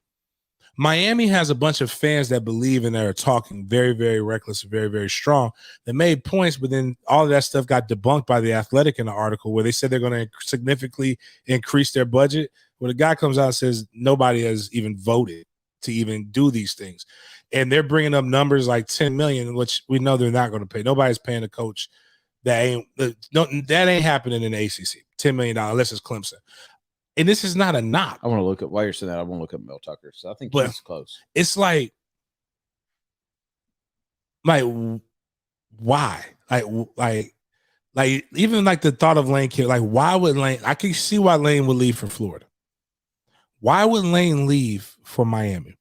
Miami has a bunch of fans that believe and are talking very, very reckless, very, very strong. They made points, but then all of that stuff got debunked by The Athletic in the article where they said they're going to significantly increase their budget. Well, the guy comes out and says nobody has even voted to even do these things. And they're bringing up numbers like 10 million, which we know they're not going to pay. Nobody's paying a coach. That ain't happening in the ACC. $10 million, unless it's Clemson. And this is not a knock. I want to look at, while you're saying that, I want to look at Mel Tucker. So I think he's close. It's like why? Like even like the thought of Lane Kiffin, like why would Lane? I can see why Lane would leave for Florida. Why would Lane leave for Miami?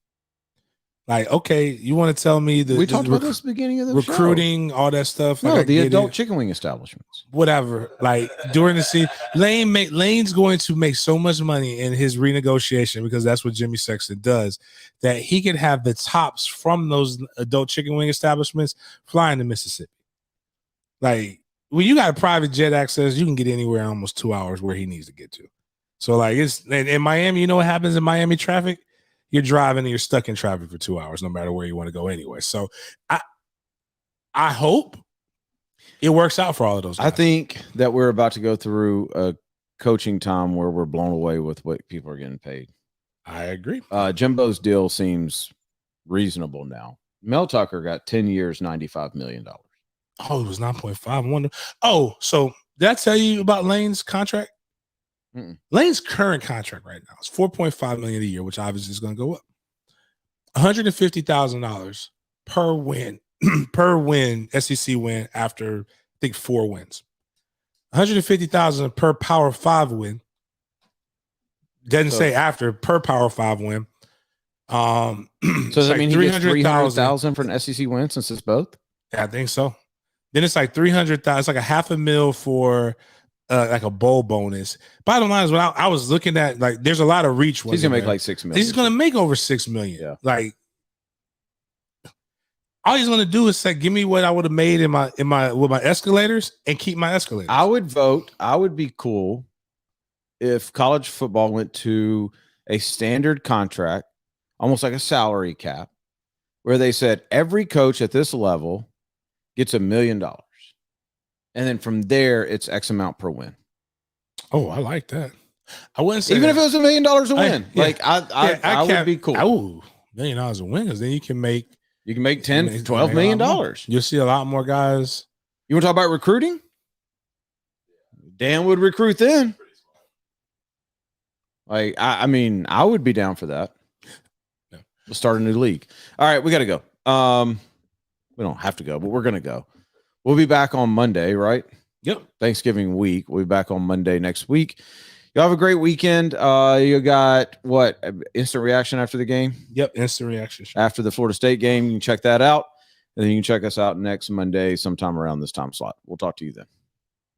Like, okay, you want to tell me that we talked about this at the beginning of the recruiting, all that stuff. No, like the adult chicken wing establishments. Whatever. Like during the season, Lane's going to make so much money in his renegotiation because that's what Jimmy Sexton does, that he could have the tops from those adult chicken wing establishments flying to Mississippi. Like when you got private jet access, you can get anywhere in almost 2 hours where he needs to get to. So like it's in Miami, you know what happens in Miami traffic? You're driving and you're stuck in traffic for 2 hours, no matter where you want to go anyway. So I hope it works out for all of those guys. I think that we're about to go through a coaching time where we're blown away with what people are getting paid. I agree. Jimbo's deal seems reasonable now. Mel Tucker got 10 years, $95 million. Oh, it was 9.5. I wonder. Oh, so did I tell you about Lane's contract? Lane's current contract right now is $4.5 million a year, which obviously is going to go up. $150,000 per win, SEC win after I think 4 wins. $150,000 per Power 5 win. Doesn't say after per Power 5 win. So does that mean he gets $300,000 for an SEC win since it's both? Yeah, I think so. Then it's like $300,000. It's like $500,000 for like a bowl bonus. Bottom line is, when I was looking at, like, there's a lot of reach. He's gonna make like $6 million. He's gonna make over $6 million. Yeah. Like, all he's gonna do is say, "Give me what I would have made in my with my escalators and keep my escalators." I would vote. I would be cool if college football went to a standard contract, almost like a salary cap, where they said every coach at this level gets $1 million. And then from there, it's X amount per win. Oh, I like that. I wouldn't say even if it was $1 million a win. I would be cool. Oh, $1 million a win, because then you can make $10, $12 million. You'll see a lot more guys. You want to talk about recruiting? Dan would recruit then. Like, I mean, I would be down for that. Yeah. We'll start a new league. All right, we got to go. We don't have to go, but we're going to go. We'll be back on Monday, right? Yep. Thanksgiving week. We'll be back on Monday next week. Y'all have a great weekend. You got what? Instant reaction after the game? Yep, instant reaction. After the Florida State game, you can check that out. And then you can check us out next Monday sometime around this time slot. We'll talk to you then.